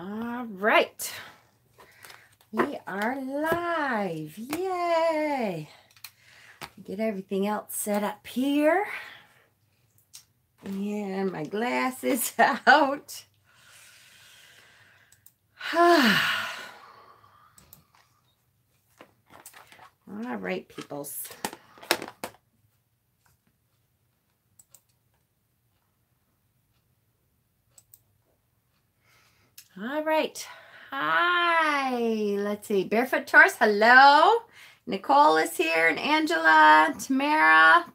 All right. We are live. Yay. Get everything else set up here. And my glasses out. All right, peoples. All right. Hi. Let's see. Barefoot Taurus, hello. Nicole is here, and Angela, Tamara,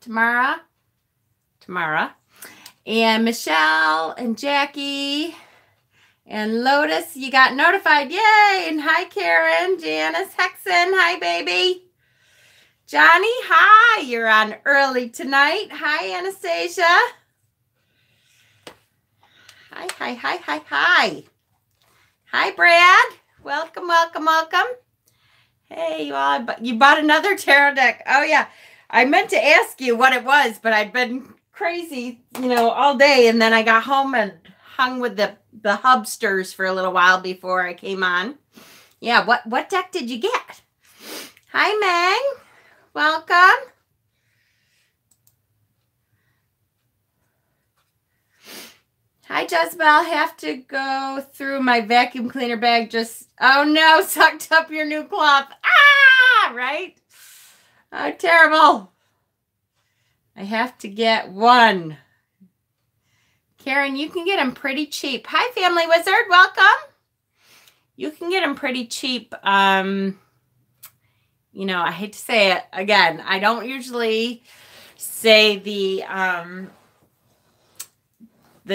and Michelle, and Jackie, and Lotus. You got notified. Yay. And hi, Karen, Janice, Hexen. Hi, baby. Johnny, hi. You're on early tonight. Hi, Anastasia. Hi. Hi, Brad. Welcome. Hey, you all. You bought another tarot deck. Oh, yeah. I meant to ask you what it was, but I'd been crazy, all day. And then I got home and hung with the hubsters for a little while before I came on. Yeah, what deck did you get? Hi, Meg. Welcome. Hi, Jezebel. Have to go through my vacuum cleaner bag. Oh no, sucked up your new cloth. Ah, right? Oh, terrible. I have to get one. Karen, you can get them pretty cheap. Hi, Family Wizard. Welcome. You can get them pretty cheap. I hate to say it again. I don't usually say the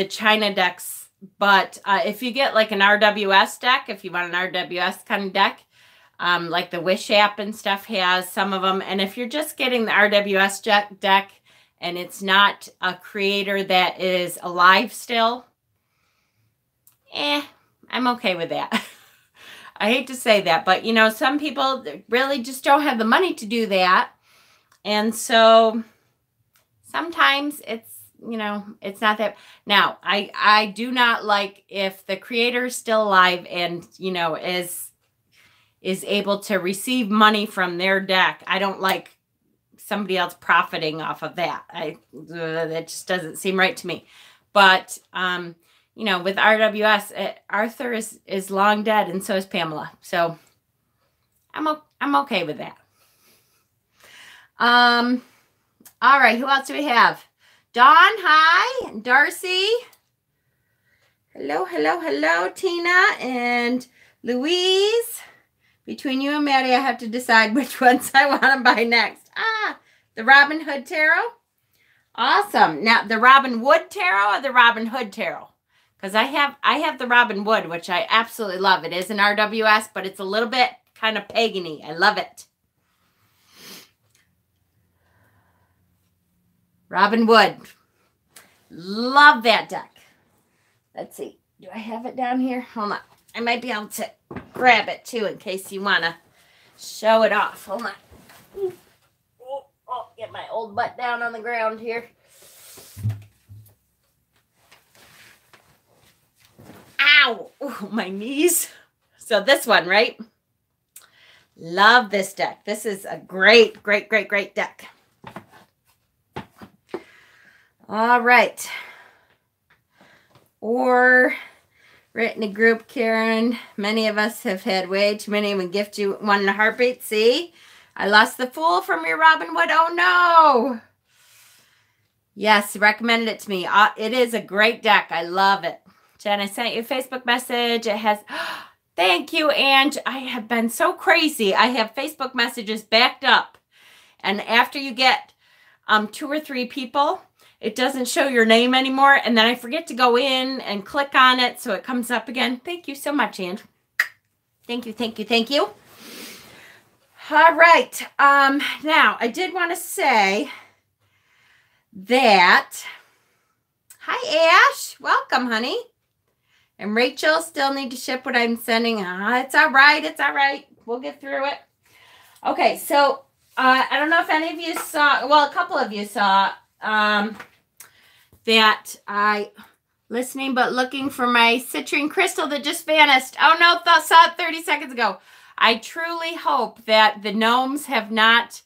China decks, but if you get like an RWS deck, if you want an RWS kind of deck, like the Wish app and stuff has some of them. And if you're just getting the RWS deck and it's not a creator that is alive still, I'm okay with that. I hate to say that, but some people really just don't have the money to do that. And so sometimes it's not that. Now, I do not like if the creator is still alive and, is able to receive money from their deck. I don't like somebody else profiting off of that. That just doesn't seem right to me. But, with RWS, Arthur is long dead and so is Pamela. So I'm okay with that. All right. Who else do we have? Dawn, hi. Darcy. Hello, Tina and Louise. Between you and Maddie, I have to decide which ones I want to buy next. The Robin Hood Tarot. Awesome. Now, the Robin Wood Tarot or the Robin Hood Tarot? Because I have the Robin Wood, which I absolutely love. It is an RWS, but it's a little bit kind of pagan-y. I love it. Robin Wood. Love that deck. Let's see. Do I have it down here? Hold on. I might be able to grab it too in case you want to show it off. Hold on. Get my old butt down on the ground here. Ow! Oh, my knees. So this one, right? Love this deck. This is a great deck. All right. Or written a group, Karen. Many of us have had way too many and gift you one in a heartbeat. See? I lost the Fool from your Robin Wood. Oh, no. Yes, recommended it to me. It is a great deck. I love it. Jen, I sent you a Facebook message. It has... Thank you, Ange. I have been so crazy. I have Facebook messages backed up. And after you get 2 or 3 people, it doesn't show your name anymore. And then I forget to go in and click on it so it comes up again. Thank you so much, Ange. Thank you. All right. Now, I did want to say that... Hi, Ash. Welcome, honey. And Rachel, still need to ship what I'm sending. It's all right. We'll get through it. Okay, so I don't know if any of you saw, well, a couple of you saw that I Listening but looking for my citrine crystal that just vanished. Oh no, saw it 30 seconds ago. I truly hope that the gnomes have not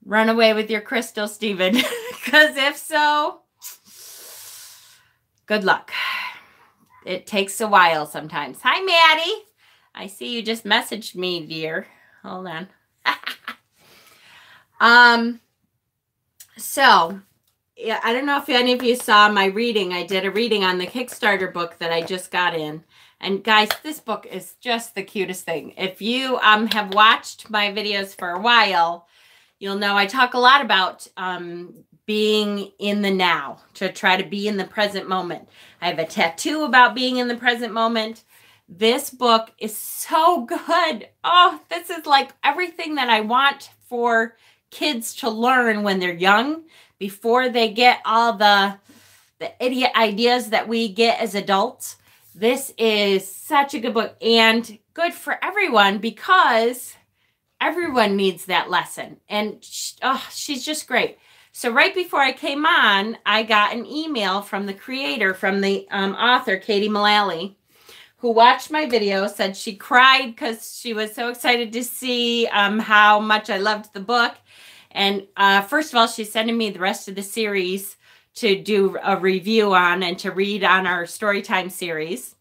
run away with your crystal, Stephen. Because if so, good luck. It takes a while sometimes. Hi, Maddie. I see you just messaged me, dear. Hold on. So, yeah, I don't know if any of you saw my reading. I did a reading on the Kickstarter book that I just got in. And guys, this book is just the cutest thing. If you have watched my videos for a while, you'll know I talk a lot about being in the now, to try to be in the present moment. I have a tattoo about being in the present moment. This book is so good. Oh, this is like everything that I want for kids to learn when they're young, before they get all the idiot ideas that we get as adults. This is such a good book and good for everyone, because everyone needs that lesson. And she's just great. So right before I came on, I got an email from the creator, from the author, Katie Mullally, who watched my video, said she cried because she was so excited to see how much I loved the book. And first of all, she's sending me the rest of the series to do a review on and to read on our Storytime series.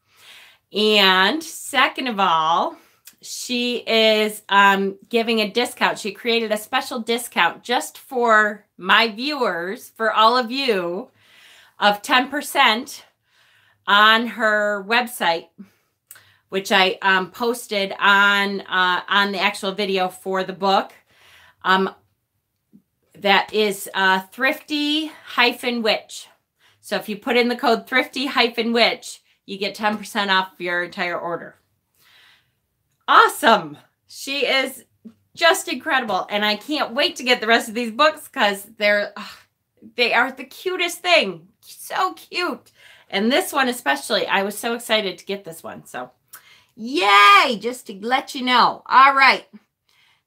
And second of all, she is giving a discount. She created a special discount just for my viewers, for all of you, of 10% on her website, which I posted on the actual video for the book. That is Thrifty-Witch. So if you put in the code Thrifty-Witch, you get 10% off your entire order. Awesome. She is just incredible. And I can't wait to get the rest of these books, because they are the cutest thing. So cute. And this one especially, I was so excited to get this one. So yay, just to let you know. All right.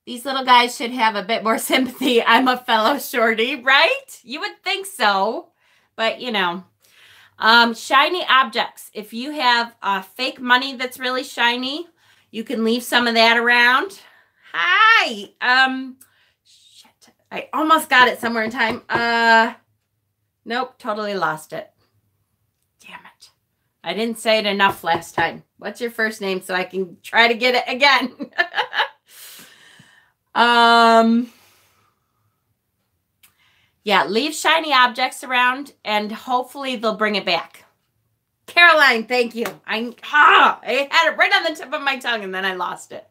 These little guys should have a bit more sympathy. I'm a fellow shorty, right? You would think so. But, you know. Shiny objects. If you have fake money that's really shiny, you can leave some of that around. Hi. Shit. I almost got it somewhere in time. Nope, totally lost it. Damn it. I didn't say it enough last time. What's your first name so I can try to get it again? Yeah, leave shiny objects around and hopefully they'll bring it back. Caroline, thank you. I had it right on the tip of my tongue and then I lost it.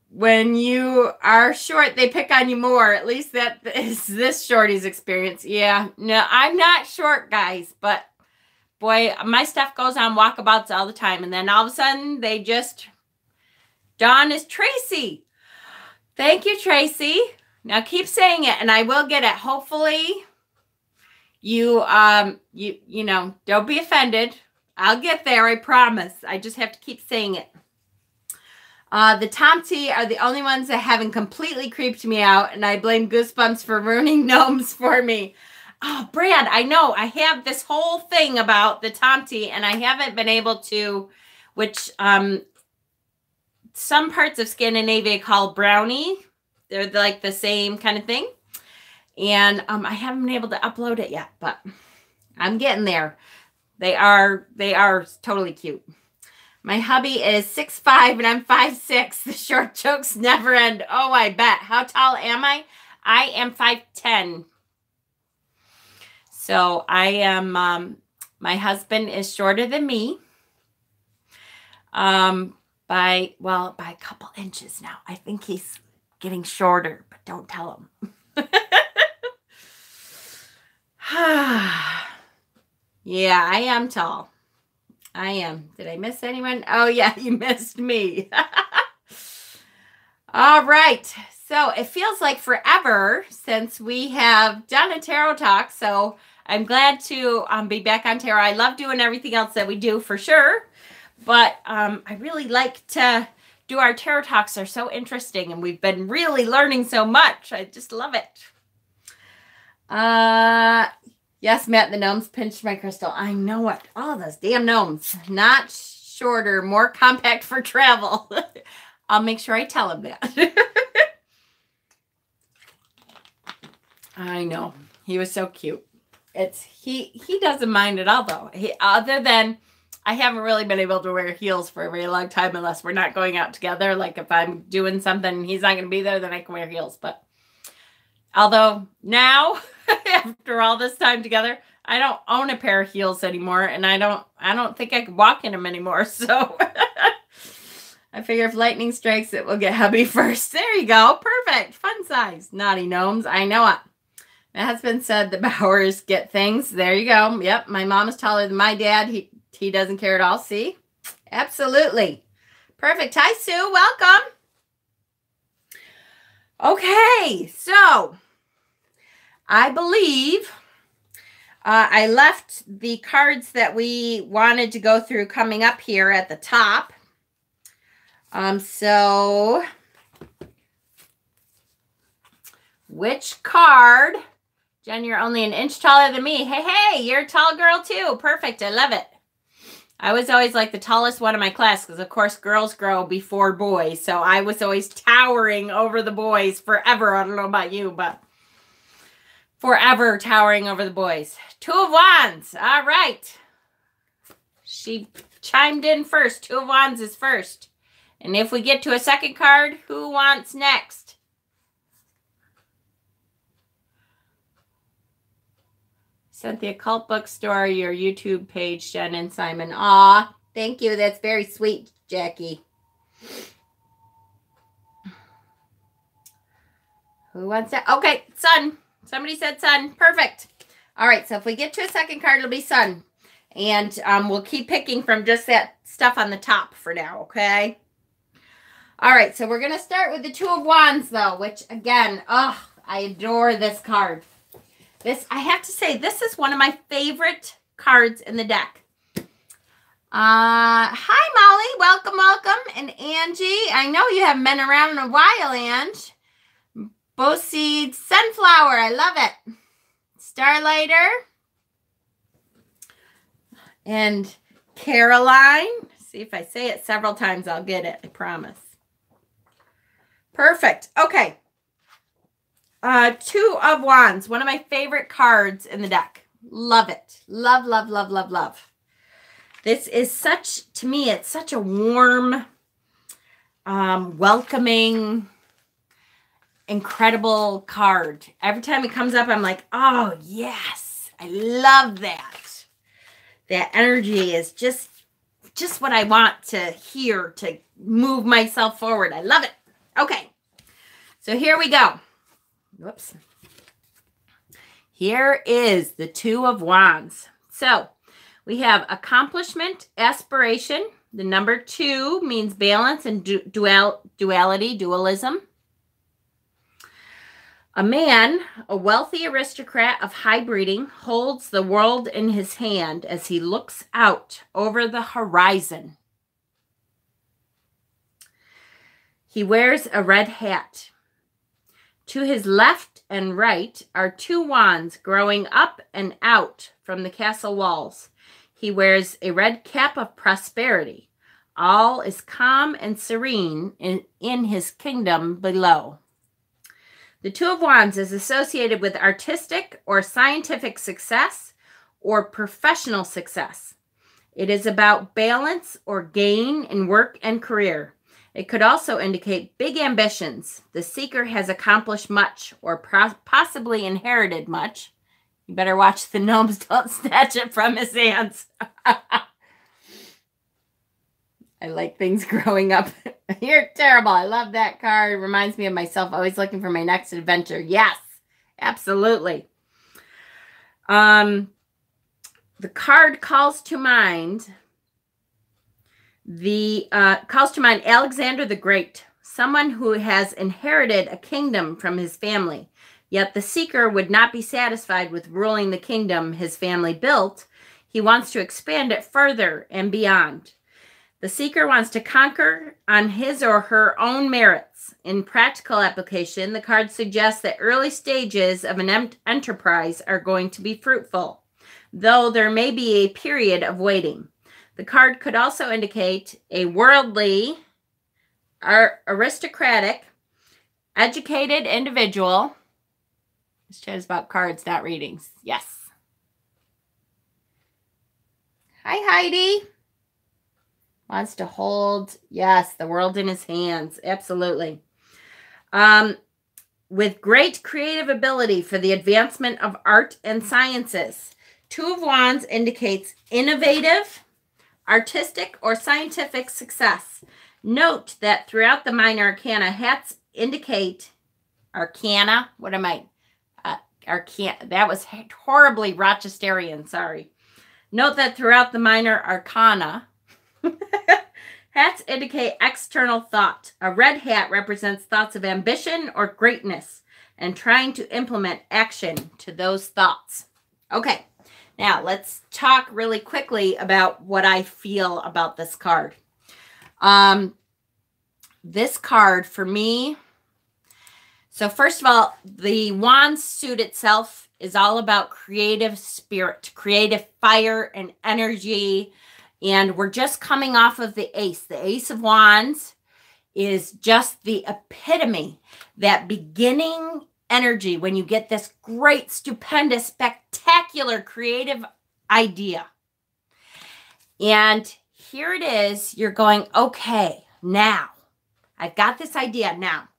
When you are short, they pick on you more. At least that is this shorty's experience. Yeah, no, I'm not short, guys, but boy, my stuff goes on walkabouts all the time. And then all of a sudden they just, Dawn is Tracy. Thank you, Tracy. Now keep saying it and I will get it. Hopefully you know, don't be offended. I'll get there, I promise. I just have to keep saying it. The Tomty are the only ones that haven't completely creeped me out, and I blame Goosebumps for ruining gnomes for me. Oh, Brad, I know. I have this whole thing about the Tomty, and I haven't been able to, which some parts of Scandinavia call brownie. They're like the same kind of thing. And I haven't been able to upload it yet, but I'm getting there. They are totally cute. My hubby is 6'5" and I'm 5'6". The short jokes never end. Oh, I bet. How tall am I? I am 5'10". So I am, my husband is shorter than me. By a couple inches now. I think he's getting shorter, but don't tell him. Yeah, I am tall. I am. Did I miss anyone? Oh, yeah, you missed me. All right. So it feels like forever since we have done a tarot talk. So I'm glad to be back on tarot. I love doing everything else that we do for sure. But I really like to do our tarot talks. They're so interesting. And we've been really learning so much. I just love it. Yes, Matt, the gnomes pinched my crystal. I know it. All those damn gnomes. Not shorter, more compact for travel. I'll make sure I tell him that. I know. He was so cute. He doesn't mind at all, though. Other than I haven't really been able to wear heels for a very long time unless we're not going out together. Like if I'm doing something and he's not going to be there, then I can wear heels. But although now, after all this time together, I don't own a pair of heels anymore, and I don't think I can walk in them anymore. So I figure if lightning strikes, it will get hubby first. There you go. Perfect. Fun size. Naughty gnomes. I know it. My husband said the Bowers get things. There you go. Yep. My mom is taller than my dad. He doesn't care at all. See? Absolutely. Perfect. Hi, Sue. Welcome. Okay. So I believe I left the cards that we wanted to go through coming up here at the top. So which card? Jen, you're only an inch taller than me. Hey, you're a tall girl too. Perfect. I love it. I was always like the tallest one in my class because, of course, girls grow before boys. So I was always towering over the boys forever. I don't know about you, but forever towering over the boys. Two of Wands. All right. She chimed in first. Two of Wands is first. And if we get to a second card, who wants next? Sent the Occult Bookstore, your YouTube page, Jen and Simon. Aw, thank you. That's very sweet, Jackie. Who wants that? Okay, Sun. Somebody said Sun. Perfect. All right, so if we get to a second card, it'll be Sun. And we'll keep picking from just that stuff on the top for now, okay? All right, so we're going to start with the Two of Wands, though, which, again, I adore this card. I have to say, this is one of my favorite cards in the deck. Hi, Molly. Welcome. And Angie, I know you haven't been around in a while, Ange. Boseed Sunflower. I love it. Starlighter. And Caroline. See, if I say it several times, I'll get it. I promise. Perfect. Okay. Two of Wands, one of my favorite cards in the deck. Love it. Love. This is to me, it's such a warm, welcoming, incredible card. Every time it comes up, I'm like, oh, yes. I love that. That energy is just what I want to hear to move myself forward. I love it. Okay. So here we go. Whoops. Here is the Two of Wands. So we have accomplishment, aspiration. The number 2 means balance and duality, dualism. A man, a wealthy aristocrat of high breeding, holds the world in his hand as he looks out over the horizon. He wears a red hat. To his left and right are 2 wands growing up and out from the castle walls. He wears a red cap of prosperity. All is calm and serene in his kingdom below. The Two of Wands is associated with artistic or scientific success or professional success. It is about balance or gain in work and career. It could also indicate big ambitions. The seeker has accomplished much or possibly inherited much. You better watch the gnomes don't snatch it from his hands. I like things growing up. You're terrible. I love that card. Reminds me of myself always looking for my next adventure. Yes, absolutely. The card calls to mind Alexander the Great, someone who has inherited a kingdom from his family. Yet the seeker would not be satisfied with ruling the kingdom his family built. He wants to expand it further and beyond. The seeker wants to conquer on his or her own merits. In practical application, the card suggests that early stages of an enterprise are going to be fruitful, though there may be a period of waiting. The card could also indicate a worldly, aristocratic, educated individual. This chat is about cards, not readings. Yes. Hi, Heidi. Wants to hold, yes, the world in his hands. Absolutely. With great creative ability for the advancement of art and sciences. Two of Wands indicates innovative, artistic, or scientific success. Note that throughout the minor arcana, hats indicate arcana. What am I? Arcana. That was horribly Rochesterian. Sorry. Note that throughout the minor arcana, hats indicate external thought. A red hat represents thoughts of ambition or greatness and trying to implement action to those thoughts. Okay, now let's talk really quickly about what I feel about this card. This card for me, so first of all, the Wands suit itself is all about creative spirit, creative fire and energy. And we're just coming off of the Ace. The Ace of Wands is just the epitome, that beginning energy when you get this great, stupendous, spectacular, creative idea. And here it is. You're going, okay, now I've got this idea now.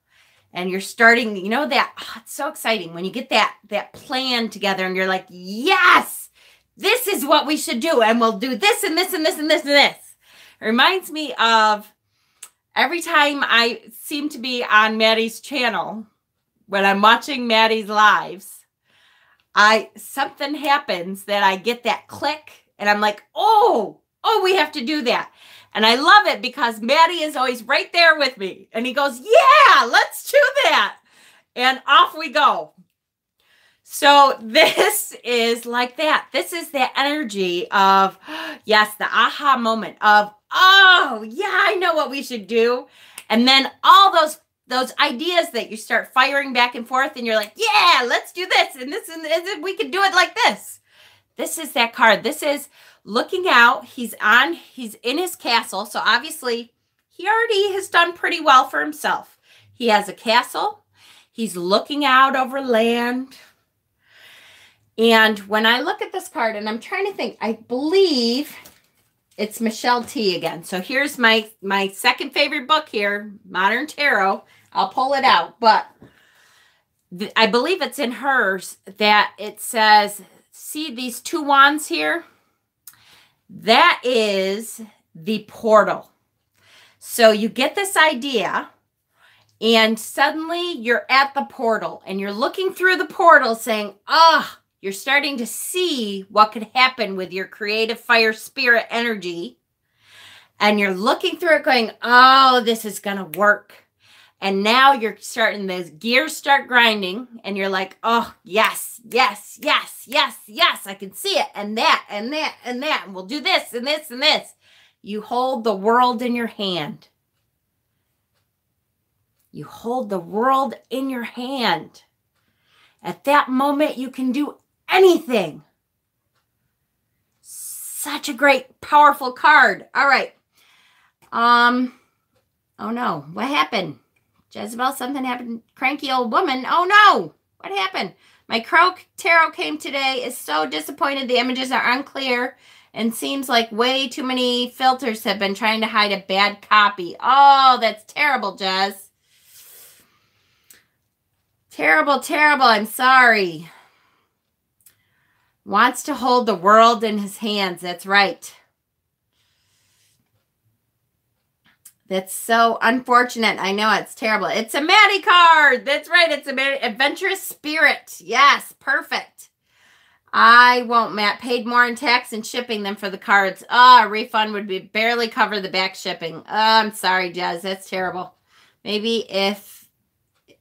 And you're starting, you know, that, it's so exciting when you get that plan together and you're like, yes, this is what we should do. And we'll do this and this and this and this and this. It reminds me of every time I seem to be on Maddie's channel, when I'm watching Maddie's lives, something happens that I get that click and I'm like, oh, we have to do that. And I love it because Maddie is always right there with me. And he goes, yeah, let's do that. And off we go. So this is like that. This is the energy of, yes, the aha moment of, oh, yeah, I know what we should do. And then all those ideas that you start firing back and forth and you're like, yeah, let's do this and this and we can do it like this. This is that card. This is looking out. He's in his castle. So obviously he already has done pretty well for himself. He has a castle. He's looking out over land. And when I look at this card, and I'm trying to think, I believe it's Michelle T again. So here's my second favorite book here, Modern Tarot. I'll pull it out. But I believe it's in hers that it says, see these two wands here? That is the portal. So you get this idea and suddenly you're at the portal and you're looking through the portal saying, you're starting to see what could happen with your creative fire spirit energy. And you're looking through it going, oh, this is going to work. And now you're starting, those gears start grinding and you're like, oh, yes, yes, yes, yes, yes, I can see it. And that, and that, and that. And we'll do this and this and this. You hold the world in your hand. You hold the world in your hand. At that moment, you can do anything. Such a great, powerful card. All right. Oh no, what happened? Jezebel, something happened. Cranky old woman. Oh no, what happened? My Crow Tarot came today. Is so disappointed. The images are unclear and seems like way too many filters have been trying to hide a bad copy. Oh, that's terrible, Jez. Terrible, terrible. I'm sorry. Wants to hold the world in his hands. That's right. That's so unfortunate. I know it's terrible. It's a Maddie card. That's right. It's a Maddie. Adventurous spirit. Yes, perfect. I won't, Matt. Paid more in tax and shipping than for the cards. A refund would be barely cover the back shipping. I'm sorry, Jez. That's terrible. Maybe if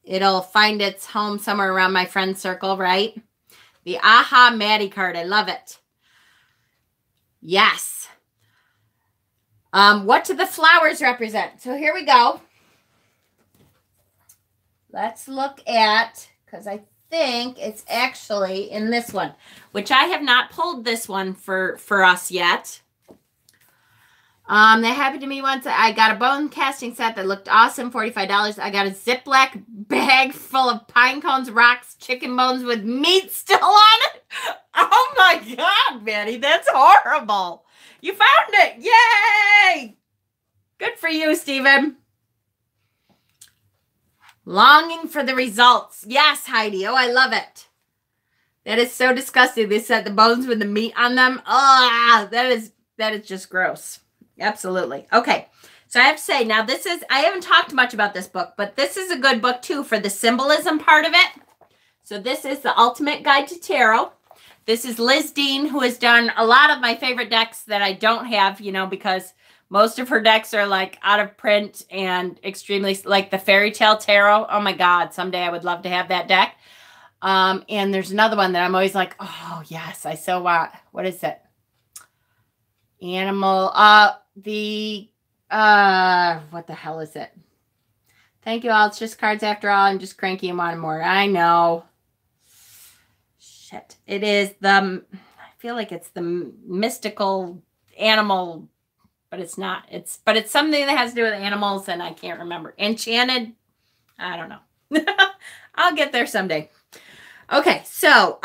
it'll find its home somewhere around my friend circle, right? The Aha Maddie card. I love it. Yes. What do the flowers represent? So here we go. Let's look at, because I think it's actually in this one, which I have not pulled this one for us yet. That happened to me once. I got a bone casting set that looked awesome, $45. I got a Ziploc bag full of pine cones, rocks, chicken bones with meat still on it. Oh my God, Manny, that's horrible. You found it. Yay! Good for you, Stephen. Longing for the results. Yes, Heidi. Oh, I love it. That is so disgusting. They said the bones with the meat on them. Oh, that is just gross. Absolutely. Okay. So I have to say, now this is, I haven't talked much about this book, but this is a good book too for the symbolism part of it. So this is The Ultimate Guide to Tarot. This is Liz Dean, who has done a lot of my favorite decks that I don't have, you know, because most of her decks are like out of print and extremely, like the Fairy Tale Tarot. Oh my God, someday I would love to have that deck. And there's another one that I'm always like, oh yes, I so want. What is it? Animal, what the hell is it? Thank you all. It's just cards after all. I'm just cranky and wanting more. I know. Shit. It is I feel like it's the mystical animal, but it's not. But it's something that has to do with animals, and I can't remember. Enchanted. I don't know. I'll get there someday. Okay, so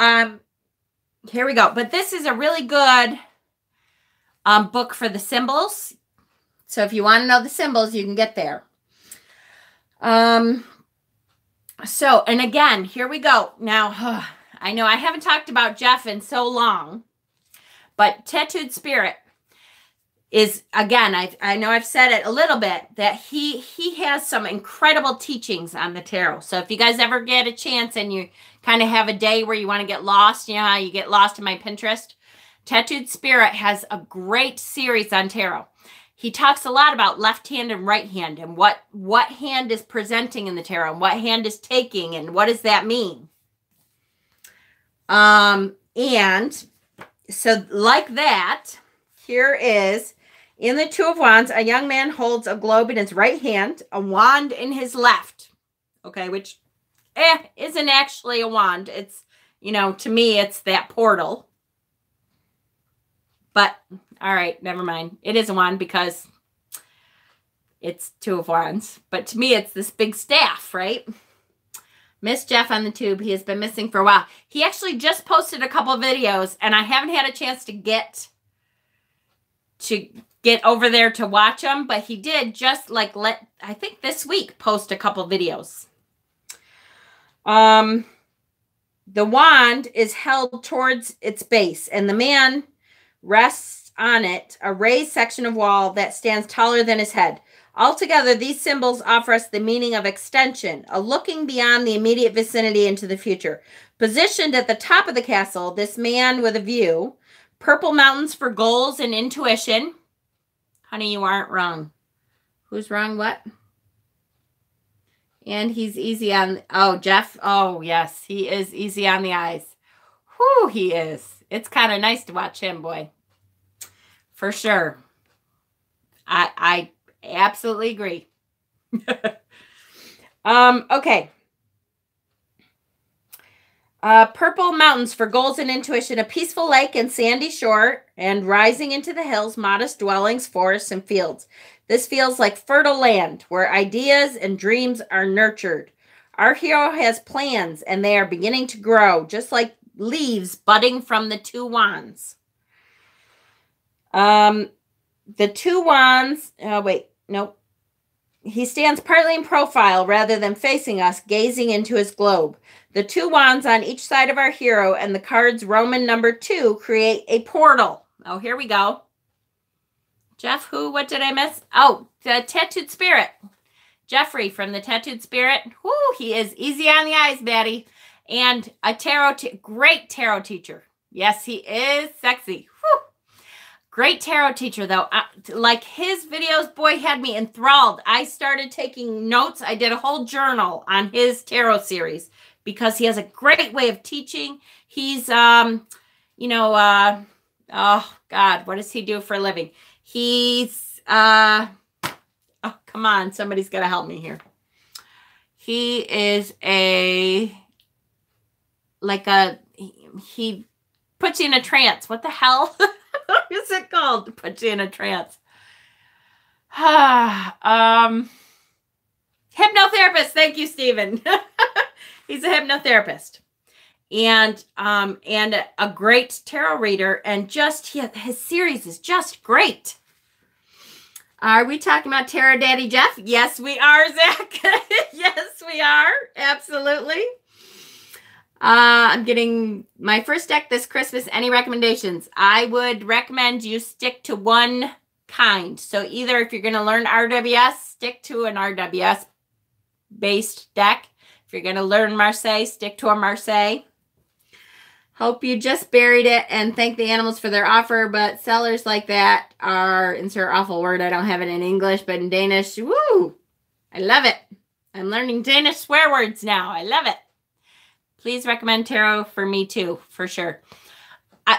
here we go. But this is a really good book for the symbols. So if you want to know the symbols, you can get there. So, and again, here we go. Now, I know I haven't talked about Jeff in so long, but Tattooed Spirit is, again, I know I've said it a little bit, that he has some incredible teachings on the tarot. So if you guys ever get a chance and you kind of have a day where you want to get lost, you know how you get lost in my Pinterest? Tattooed Spirit has a great series on tarot. He talks a lot about left hand and right hand and what hand is presenting in the tarot and what hand is taking and what does that mean. And so like that, here is in the Two of Wands, a young man holds a globe in his right hand, a wand in his left. Okay, which isn't actually a wand. It's, you know, to me, it's that portal. But, all right, never mind. It is a wand because it's Two of Wands. But to me, it's this big staff, right? Miss Jeff on the tube. He has been missing for a while. He actually just posted a couple of videos, and I haven't had a chance to get over there to watch them. But he did just, like, I think this week, post a couple videos. The wand is held towards its base, and the man rests on it, a raised section of wall that stands taller than his head. Altogether, these symbols offer us the meaning of extension, a looking beyond the immediate vicinity into the future. Positioned at the top of the castle, this man with a view, purple mountains for goals and intuition. Honey, you aren't wrong. Who's wrong? What? And he's easy on, oh, Jeff. Oh, yes, he is easy on the eyes. Whew, he is. It's kind of nice to watch him, boy. For sure. I absolutely agree. Okay. Purple mountains for goals and intuition, a peaceful lake and sandy shore, and rising into the hills, modest dwellings, forests, and fields. This feels like fertile land where ideas and dreams are nurtured. Our hero has plans, and they are beginning to grow, just like leaves budding from the two wands. The two wands, wait, nope. He stands partly in profile rather than facing us, gazing into his globe. The two wands on each side of our hero and the card's Roman number 2 create a portal. Oh, here we go. Jeff, who? What did I miss? Oh, the Tattooed Spirit. Jeffrey from the Tattooed Spirit. Whoo, he is easy on the eyes, Betty. And a great tarot teacher. Yes, he is sexy. Whew. Great tarot teacher, though. Like his videos, boy, had me enthralled. I started taking notes. I did a whole journal on his tarot series because he has a great way of teaching. He's, you know, oh, God, what does he do for a living? He's oh, come on. Somebody's got to help me here. He is he puts you in a trance. What the hell? What is it called to put you in a trance? Hypnotherapist. Thank you, Stephen. He's a hypnotherapist. And a great tarot reader, and just his series is just great. Are we talking about Tarot Daddy Jeff? Yes, we are, Zach. Yes, we are. Absolutely. I'm getting my first deck this Christmas. Any recommendations? I would recommend you stick to one kind. So either if you're going to learn RWS, stick to an RWS based deck. If you're going to learn Marseille, stick to a Marseille. Hope you just buried it and thank the animals for their offer, but sellers like that are, insert awful word, I don't have it in English, but in Danish, woo! I love it. I'm learning Danish swear words now. I love it. Please recommend tarot for me too, for sure.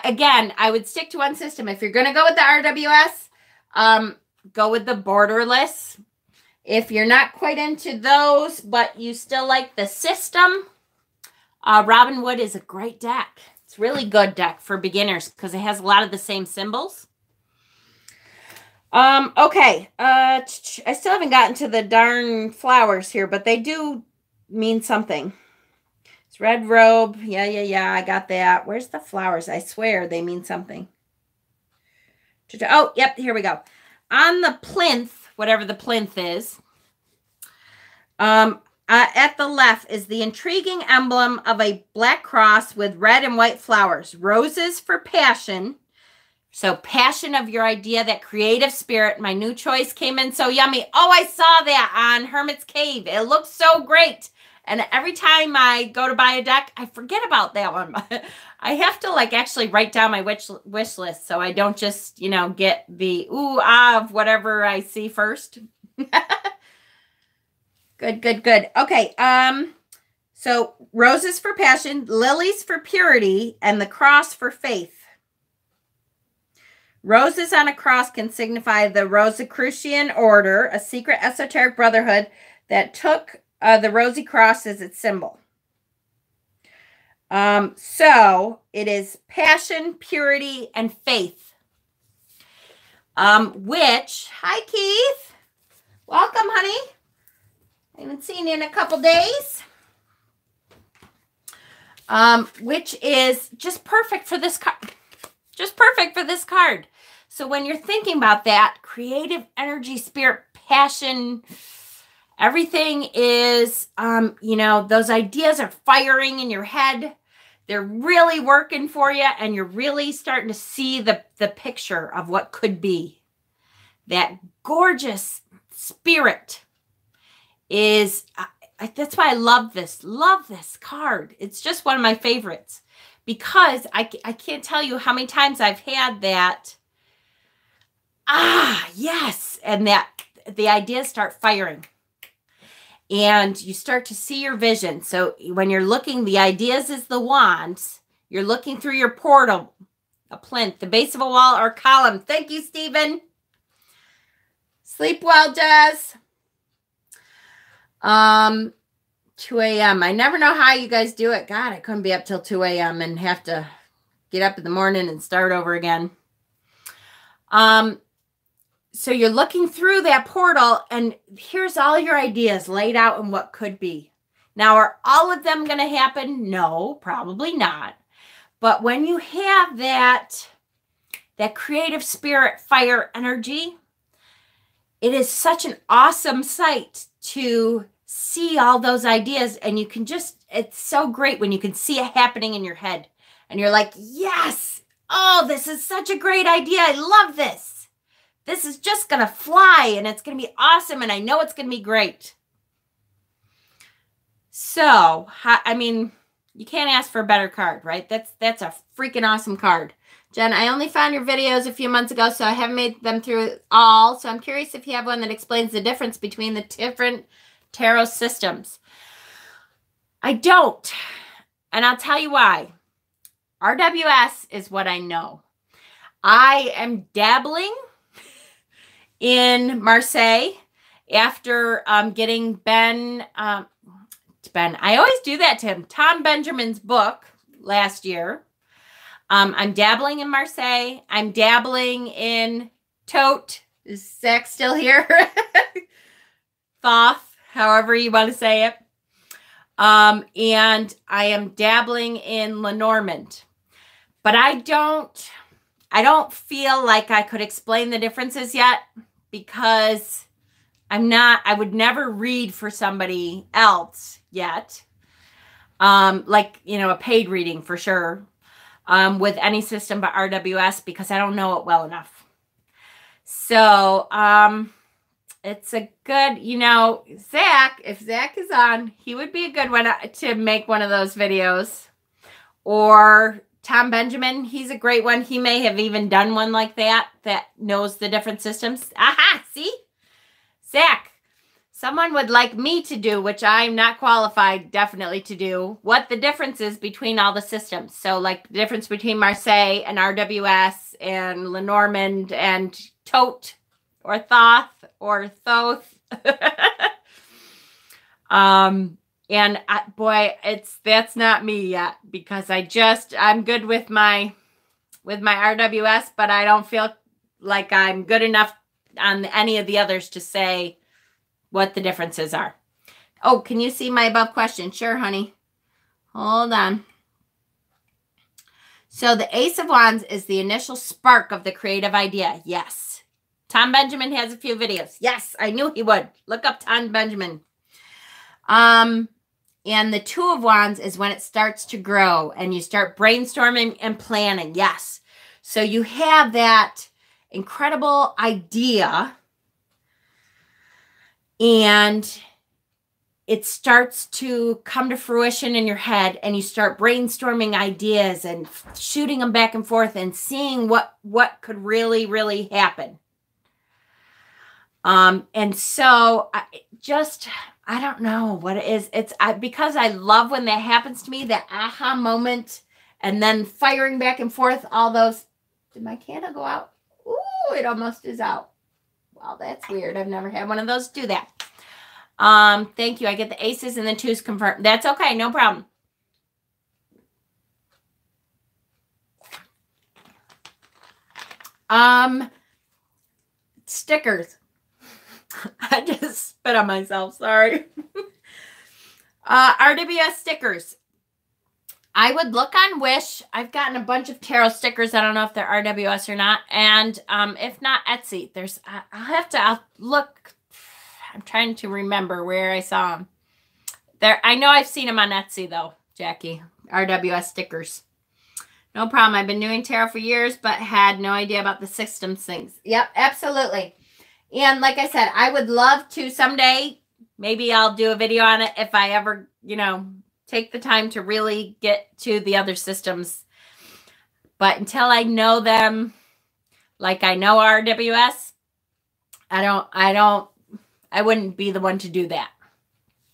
Again, I would stick to one system. If you're going to go with the RWS, go with the borderless. If you're not quite into those, but you still like the system, Robin Wood is a great deck. It's a really good deck for beginners because it has a lot of the same symbols. Okay. I still haven't gotten to the darn flowers here, but they do mean something. It's red robe. Yeah. I got that. Where's the flowers? I swear they mean something. Oh, yep. Here we go. On the plinth, whatever the plinth is, at the left is the intriguing emblem of a black cross with red and white flowers. Roses for passion. So passion of your idea, that creative spirit. My new choice came in so yummy. Oh, I saw that on Hermit's Cave. It looks so great. And every time I go to buy a deck, I forget about that one. I have to actually write down my wish list so I don't just, get the ooh, ah of whatever I see first. Good. Okay. So roses for passion, lilies for purity, and the cross for faith. Roses on a cross can signify the Rosicrucian order, a secret esoteric brotherhood that took the rosy cross as its symbol. So it is passion, purity, and faith. Which, hi Keith. Welcome, honey. I haven't seen you in a couple days. Which is just perfect for this card. Just perfect for this card. So when you're thinking about that, creative energy, spirit, passion, everything is, those ideas are firing in your head. They're really working for you, and you're really starting to see the picture of what could be. That gorgeous spirit is, that's why I love this card. It's just one of my favorites because I can't tell you how many times I've had that, yes, and that the ideas start firing and you start to see your vision. So when you're looking, the ideas is the wands, you're looking through your portal, a plinth, the base of a wall or column. Thank you, Stephen. Sleep well, Jazz. 2 a.m. I never know how you guys do it. God, I couldn't be up till 2 a.m. and have to get up in the morning and start over again. So you're looking through that portal and here's all your ideas laid out and what could be. Now, are all of them going to happen? No, probably not. But when you have that creative spirit, fire energy, it is such an awesome sight to see all those ideas, and you can just, it's so great when you can see it happening in your head and you're like, yes, oh, this is such a great idea. I love this. This is just going to fly and it's going to be awesome. And I know it's going to be great. So, I mean, you can't ask for a better card, right? That's a freaking awesome card. Jen, I only found your videos a few months ago, so I haven't made them through all. So I'm curious if you have one that explains the difference between the different tarot systems. I don't. And I'll tell you why. RWS is what I know. I am dabbling in Marseille after getting Ben, I always do that to him, Tom Benjamin's book last year. I'm dabbling in Marseille. I'm dabbling in Tote. Is Zach still here? Thoth, however you want to say it. And I am dabbling in Lenormand. But I don't feel like I could explain the differences yet, because I would never read for somebody else yet. Like, a paid reading for sure. With any system but RWS, because I don't know it well enough. So, it's a good, Zach, if Zach is on, he would be a good one to make one of those videos. Or Tom Benjamin, he's a great one. He may have even done one like that knows the different systems. Aha, see? Zach, someone would like me to do, which I'm not qualified definitely to do, what the difference is between all the systems. So like the difference between Marseille and RWS and Lenormand and Tote or Thoth or Thoth. That's not me yet, because I'm good with my RWS, but I don't feel like I'm good enough on any of the others to say what the differences are. Oh, can you see my above question? Sure, honey. Hold on. So the Ace of Wands is the initial spark of the creative idea. Yes. Tom Benjamin has a few videos. Yes, I knew he would. Look up Tom Benjamin. And the Two of Wands is when it starts to grow and you start brainstorming and planning. Yes. So you have that incredible idea, and it starts to come to fruition in your head, and you start brainstorming ideas and shooting them back and forth and seeing what could really, really happen. And so I don't know what it is. Because I love when that happens to me, that aha moment, and then firing back and forth all those. Did my candle go out? Ooh, it almost is out. Wow, that's weird. I've never had one of those do that. Thank you. I get the aces and the twos confirmed. That's okay. No problem. Stickers. I just spit on myself. Sorry. RWS stickers. I would look on Wish. I've gotten a bunch of tarot stickers. I don't know if they're RWS or not. And if not, Etsy. I'll look. I'm trying to remember where I saw them. I know I've seen them on Etsy though, Jackie. RWS stickers. No problem. I've been doing tarot for years, but had no idea about the systems things. Yep, absolutely. And like I said, I would love to someday, maybe I'll do a video on it if I ever, take the time to really get to the other systems. But until I know them, like I know RWS, I wouldn't be the one to do that.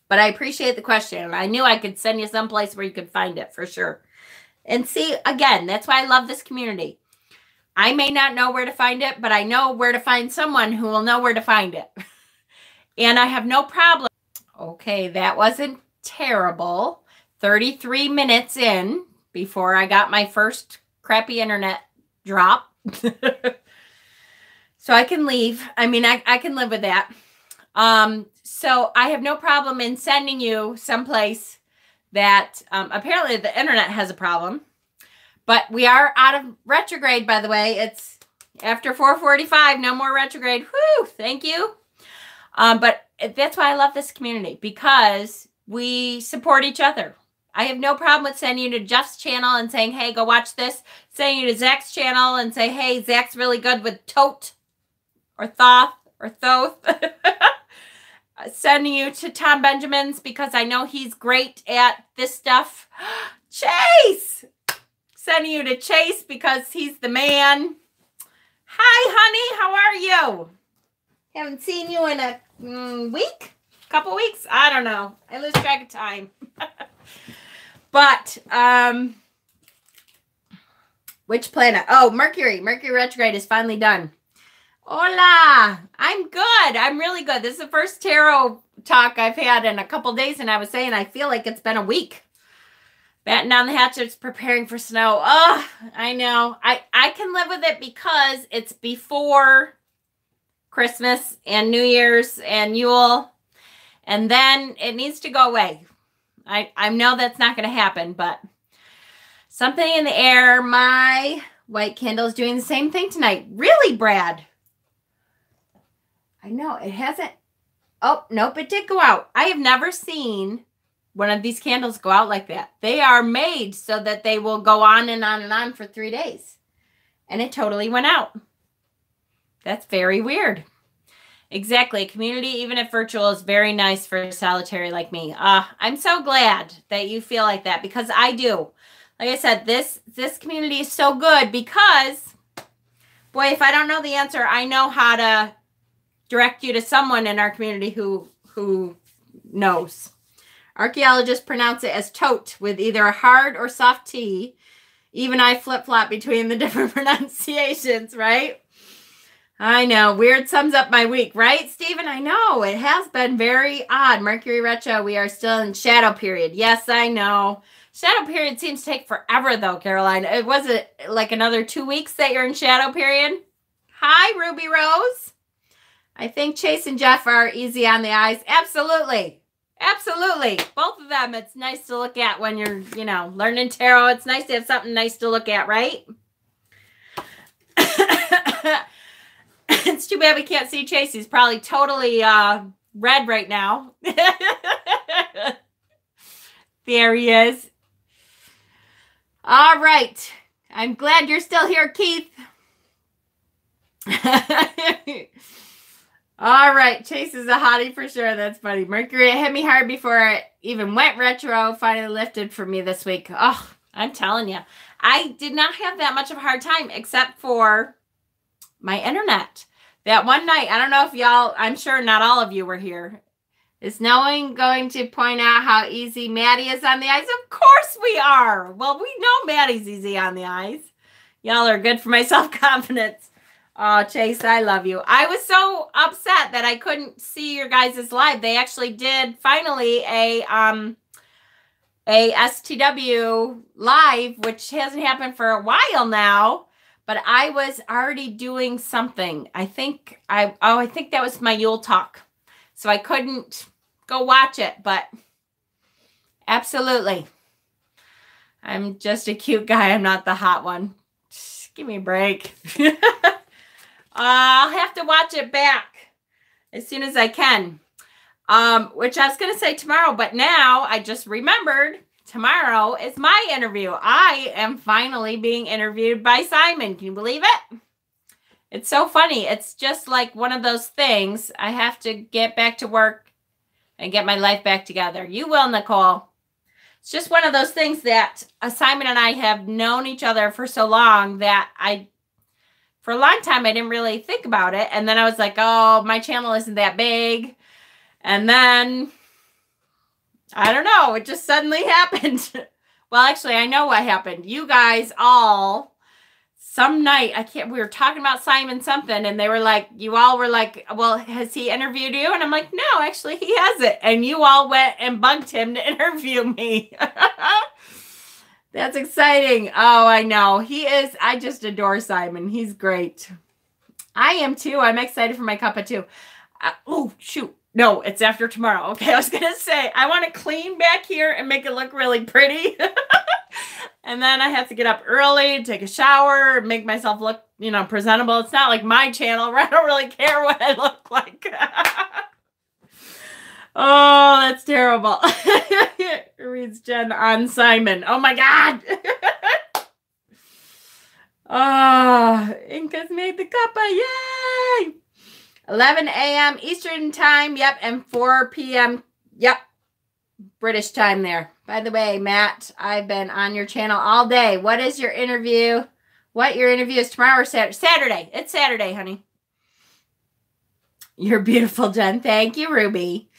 But I appreciate the question. I knew I could send you someplace where you could find it for sure. And see, again, that's why I love this community. I may not know where to find it, but I know where to find someone who will know where to find it. And I have no problem. Okay, that wasn't terrible. 33 minutes in before I got my first crappy internet drop. So I can leave. I mean, I can live with that. So I have no problem in sending you someplace that apparently the internet has a problem. But we are out of retrograde, by the way. It's after 4:45, no more retrograde. Whew, thank you. But that's why I love this community, because we support each other. I have no problem with sending you to Jeff's channel and saying, hey, go watch this. Sending you to Zach's channel and say, hey, Zach's really good with Tote or Thoth or Thoth. Sending you to Tom Benjamin's because I know he's great at this stuff. Chase! Sending you to Chase because he's the man. Hi, honey. How are you? Haven't seen you in a week? Couple weeks? I don't know. I lose track of time. But, which planet? Oh, Mercury. Mercury retrograde is finally done. Hola. I'm good. I'm really good. This is the first tarot talk I've had in a couple days, and I was saying I feel like it's been a week. Batten down the hatches, preparing for snow. Oh, I know. I can live with it because it's before Christmas and New Year's and Yule, and then it needs to go away. I know that's not going to happen, but something in the air. My white candle is doing the same thing tonight. Really, Brad? I know. It hasn't. Oh, nope. It did go out. I have never seen one of these candles go out like that. They are made so that they will go on and on and on for 3 days. And it totally went out. That's very weird. Exactly. Community, even if virtual, is very nice for solitary like me. I'm so glad that you feel like that, because I do. Like I said, this community is so good because, boy, if I don't know the answer, I know how to direct you to someone in our community who knows. Archaeologists pronounce it as tote with either a hard or soft T. Even I flip-flop between the different pronunciations, right? I know. Weird sums up my week, right, Stephen? I know. It has been very odd. Mercury retro. We are still in shadow period. Yes, I know. Shadow period seems to take forever, though, Caroline. It was it like another 2 weeks that you're in shadow period? Hi, Ruby Rose. I think Chase and Jeff are easy on the eyes. Absolutely. Absolutely. Both of them. It's nice to look at when you're, learning tarot. It's nice to have something nice to look at, right? It's too bad we can't see Chase. He's probably totally red right now. There he is. All right. I'm glad you're still here, Keith. All right. Chase is a hottie for sure. That's funny. Mercury hit me hard before it even went retro. Finally lifted for me this week. Oh, I'm telling you. I did not have that much of a hard time except for my internet. That one night, I don't know if y'all, I'm sure not all of you were here. Is knowing going to point out how easy Maddie is on the eyes? Of course we are. Well, we know Maddie's easy on the eyes. Y'all are good for my self-confidence. Oh, Chase, I love you. I was so upset that I couldn't see your guys' live. They actually did finally a STW live, which hasn't happened for a while now. But I was already doing something. I think that was my Yule talk. So I couldn't go watch it, but absolutely. I'm just a cute guy. I'm not the hot one. Just give me a break. I'll have to watch it back as soon as I can. Which I was going to say tomorrow, but now I just remembered tomorrow is my interview. I am finally being interviewed by Simon. Can you believe it? It's so funny. It's just like one of those things. I have to get back to work and get my life back together. You will, Nicole. It's just one of those things that Simon and I have known each other for so long that for a long time, I didn't really think about it. And then I was like, oh, my channel isn't that big. And then I don't know. It just suddenly happened. Well, actually, I know what happened. You guys all, some night, we were talking about Simon something, and they were like, you all were like, well, has he interviewed you? And I'm like, no, actually, he hasn't. And you all went and bugged him to interview me. That's exciting. Oh, I know. I just adore Simon. He's great. I am too. I'm excited for my cuppa too. Oh, shoot. No, it's after tomorrow. Okay, I was going to say, I want to clean back here and make it look really pretty. And then I have to get up early, take a shower, make myself look, presentable. It's not like my channel where I don't really care what I look like. Oh, that's terrible. Reads Jen on Simon. Oh, my God. Oh, Inca's made the cuppa. Yay. 11 a.m. Eastern time. Yep. And 4 p.m. Yep. British time there. By the way, Matt, I've been on your channel all day. What is your interview? Your interview is tomorrow or Saturday? Saturday. It's Saturday, honey. You're beautiful, Jen. Thank you, Ruby.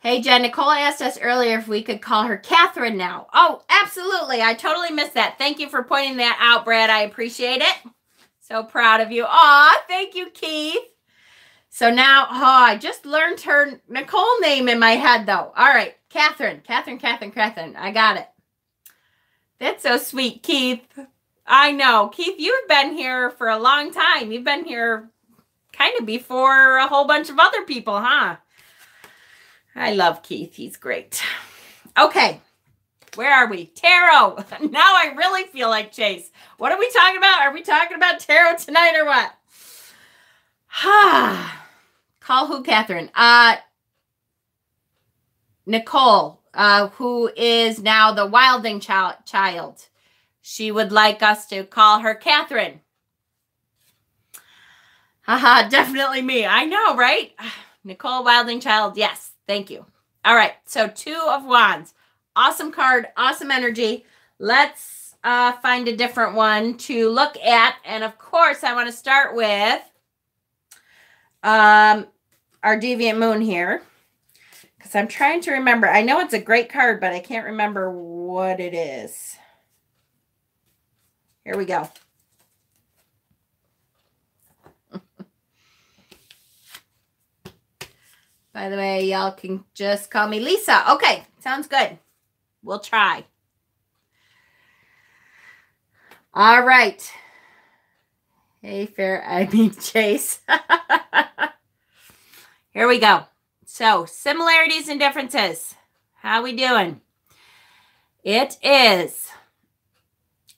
Hey, Jen, Nicole asked us earlier if we could call her Catherine now. Oh, absolutely. I totally missed that. Thank you for pointing that out, Brad. I appreciate it. So proud of you. Aw, thank you, Keith. So now, I just learned her Nicole name in my head, though. All right, Catherine. I got it. That's so sweet, Keith. I know. Keith, you've been here for a long time. You've been here kind of before a whole bunch of other people, huh? I love Keith. He's great. Okay. Where are we? Tarot. Now I really feel like Chase. What are we talking about? Are we talking about tarot tonight or what? Call who, Catherine? Nicole, who is now the Wilding child. She would like us to call her Catherine. Definitely me. I know, right? Nicole Wilding child. Yes, thank you. All right, so 2 of Wands. Awesome card, awesome energy. Let's find a different one to look at. And of course, I want to start with our Deviant Moon here. Because I'm trying to remember. I know it's a great card, but I can't remember what it is. Here we go. By the way, y'all can just call me Lisa. Okay, sounds good. We'll try. All right. Hey, Chase. Here we go. So, similarities and differences. How we doing? It is,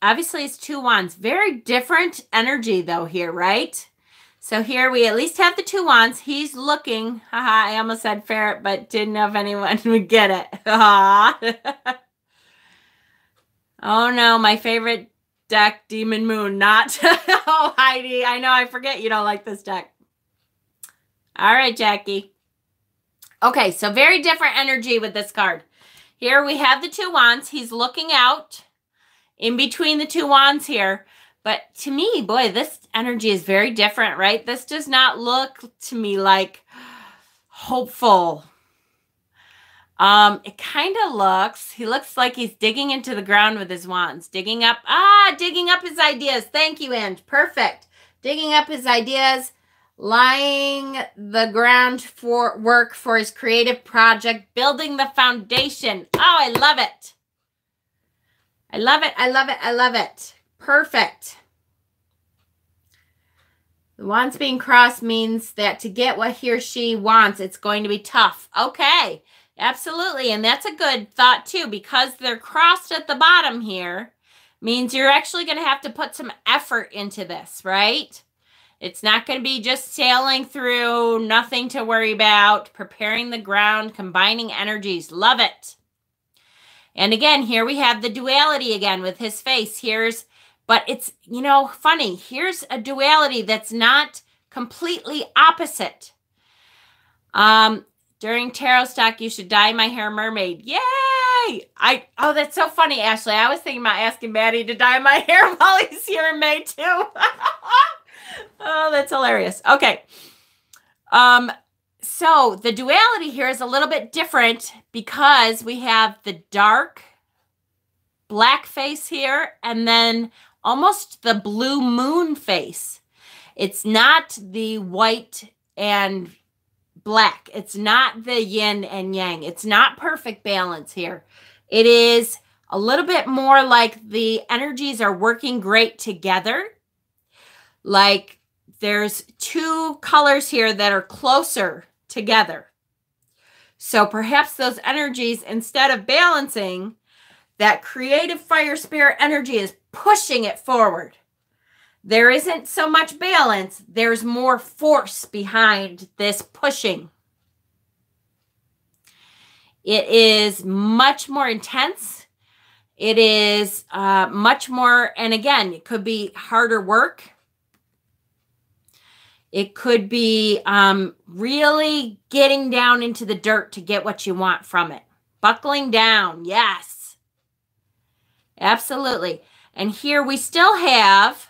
obviously it's 2 Wands. Very different energy, though, here, right? So here we at least have the 2 Wands. He's looking. I almost said ferret, but didn't know if anyone would get it. Oh, no. My favorite deck, Demon Moon. Not. Oh, Heidi. I know. I forget you don't like this deck. All right, Jackie. Okay, so very different energy with this card. Here we have the 2 Wands. He's looking out in between the 2 Wands here. But to me, boy, this energy is very different, right? This does not look to me like hopeful. It kind of looks, he looks like he's digging into the ground with his wands. Digging up his ideas. Thank you, Ange. Perfect. Digging up his ideas, laying the ground for work for his creative project, building the foundation. Oh, I love it. I love it. I love it. I love it. Perfect. The wands being crossed means that to get what he or she wants, it's going to be tough. Okay, absolutely. And that's a good thought too, because they're crossed at the bottom here, means you're actually going to have to put some effort into this, right? It's not going to be just sailing through, nothing to worry about, preparing the ground, combining energies. Love it. And again, here we have the duality again with his face. But it's, you know, funny. Here's a duality that's not completely opposite. During tarot stock, you should dye my hair mermaid. Yay! Oh, that's so funny, Ashley. I was thinking about asking Maddie to dye my hair while he's here in May, too. Oh, that's hilarious. Okay. So the duality here is a little bit different because we have the dark black face here and then almost the blue moon face. It's not the white and black. It's not the yin and yang. It's not perfect balance here. It is a little bit more like the energies are working great together. Like there's 2 colors here that are closer together. So perhaps those energies, instead of balancing, that creative fire spirit energy is pushing it forward. There isn't so much balance. There's more force behind this pushing. It is much more intense. It is much more, and again, it could be harder work. It could be really getting down into the dirt to get what you want from it. Buckling down, yes. Absolutely. And here we still have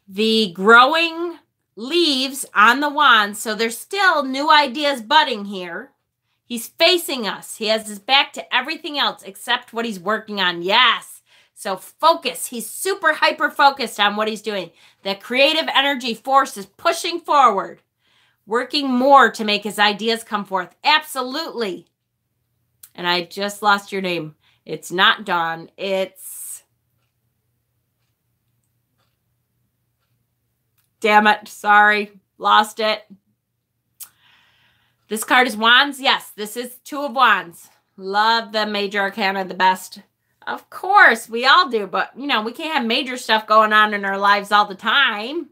the growing leaves on the wand. So there's still new ideas budding here. He's facing us. He has his back to everything else except what he's working on. Yes. So focus. He's super hyper focused on what he's doing. The creative energy force is pushing forward, working more to make his ideas come forth. Absolutely. And I just lost your name. It's not Dawn. It's... Damn it. Sorry. Lost it. This card is Wands. Yes, this is Two of Wands. Love the major arcana the best. Of course, we all do. But, you know, we can't have major stuff going on in our lives all the time.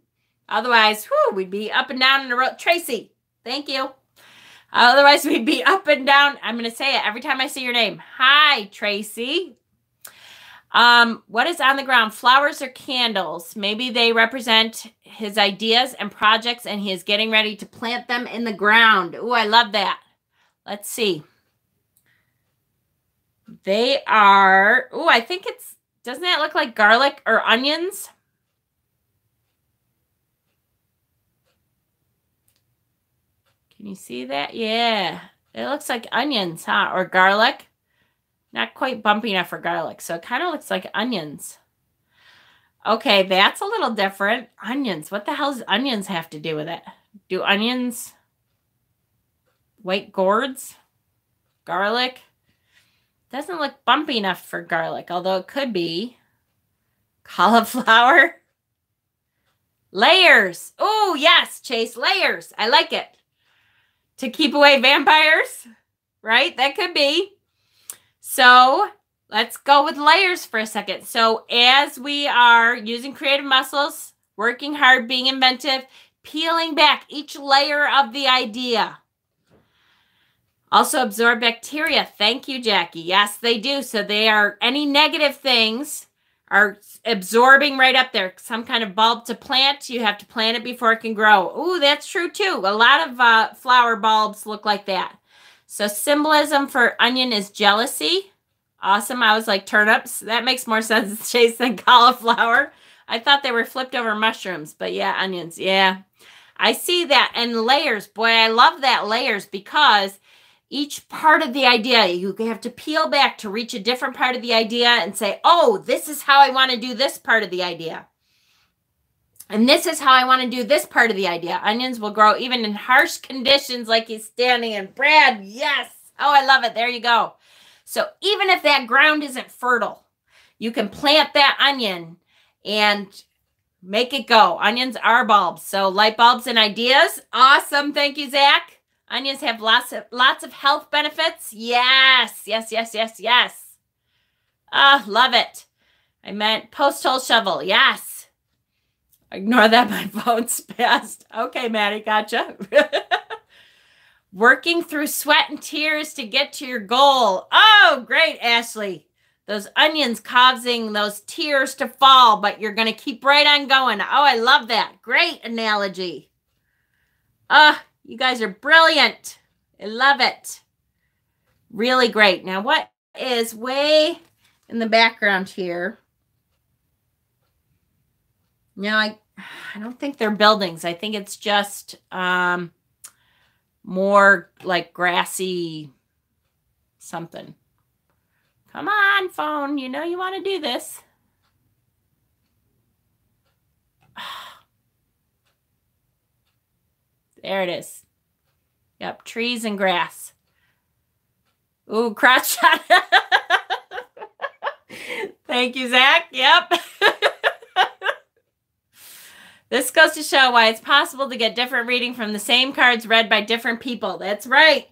Otherwise, whew, we'd be up and down in the road. Tracy, thank you. Otherwise, we'd be up and down. I'm going to say it every time I see your name. Hi, Tracy. What is on the ground? Flowers or candles? Maybe they represent his ideas and projects, and he is getting ready to plant them in the ground. Ooh, I love that. Let's see. They are, ooh, I think it's, doesn't that look like garlic or onions? Can you see that? Yeah. It looks like onions, huh? Or garlic. Not quite bumpy enough for garlic. So it kind of looks like onions. Okay, that's a little different. Onions. What the hell does onions have to do with it? Do onions, white gourds, garlic? Doesn't look bumpy enough for garlic, although it could be. Cauliflower. Layers. Oh, yes, Chase, layers. I like it. To keep away vampires, right? That could be. So let's go with layers for a second. So as we are using creative muscles, working hard, being inventive, peeling back each layer of the idea. Also absorb bacteria. Thank you, Jackie. Yes, they do. So they are, any negative things are absorbing right up there. Some kind of bulb to plant, you have to plant it before it can grow. Ooh, that's true too. A lot of flower bulbs look like that. So symbolism for onion is jealousy. Awesome. I was like turnips. That makes more sense, Chase, than cauliflower. I thought they were flipped over mushrooms, but yeah, onions. Yeah, I see that. And layers. Boy, I love that, layers, because each part of the idea, you have to peel back to reach a different part of the idea and say, oh, this is how I want to do this part of the idea. And this is how I want to do this part of the idea. Onions will grow even in harsh conditions like he's standing in. Brad, yes. Oh, I love it. There you go. So even if that ground isn't fertile, you can plant that onion and make it go. Onions are bulbs. So light bulbs and ideas. Awesome. Thank you, Zach. Onions have lots of health benefits. Yes, yes, yes, yes, yes. Ah, love it. I meant post-hole shovel. Yes. Ignore that. My phone's passed. Okay, Maddie, gotcha. Working through sweat and tears to get to your goal. Oh, great, Ashley. Those onions causing those tears to fall, but you're going to keep right on going. Oh, I love that. Great analogy. You guys are brilliant. I love it. Really great. Now, what is way in the background here? No, I don't think they're buildings. I think it's just more like grassy something. Come on, phone. You know you want to do this. There it is. Yep, trees and grass. Ooh, crotch shot. Thank you, Zach. Yep. This goes to show why it's possible to get different reading from the same cards read by different people. That's right.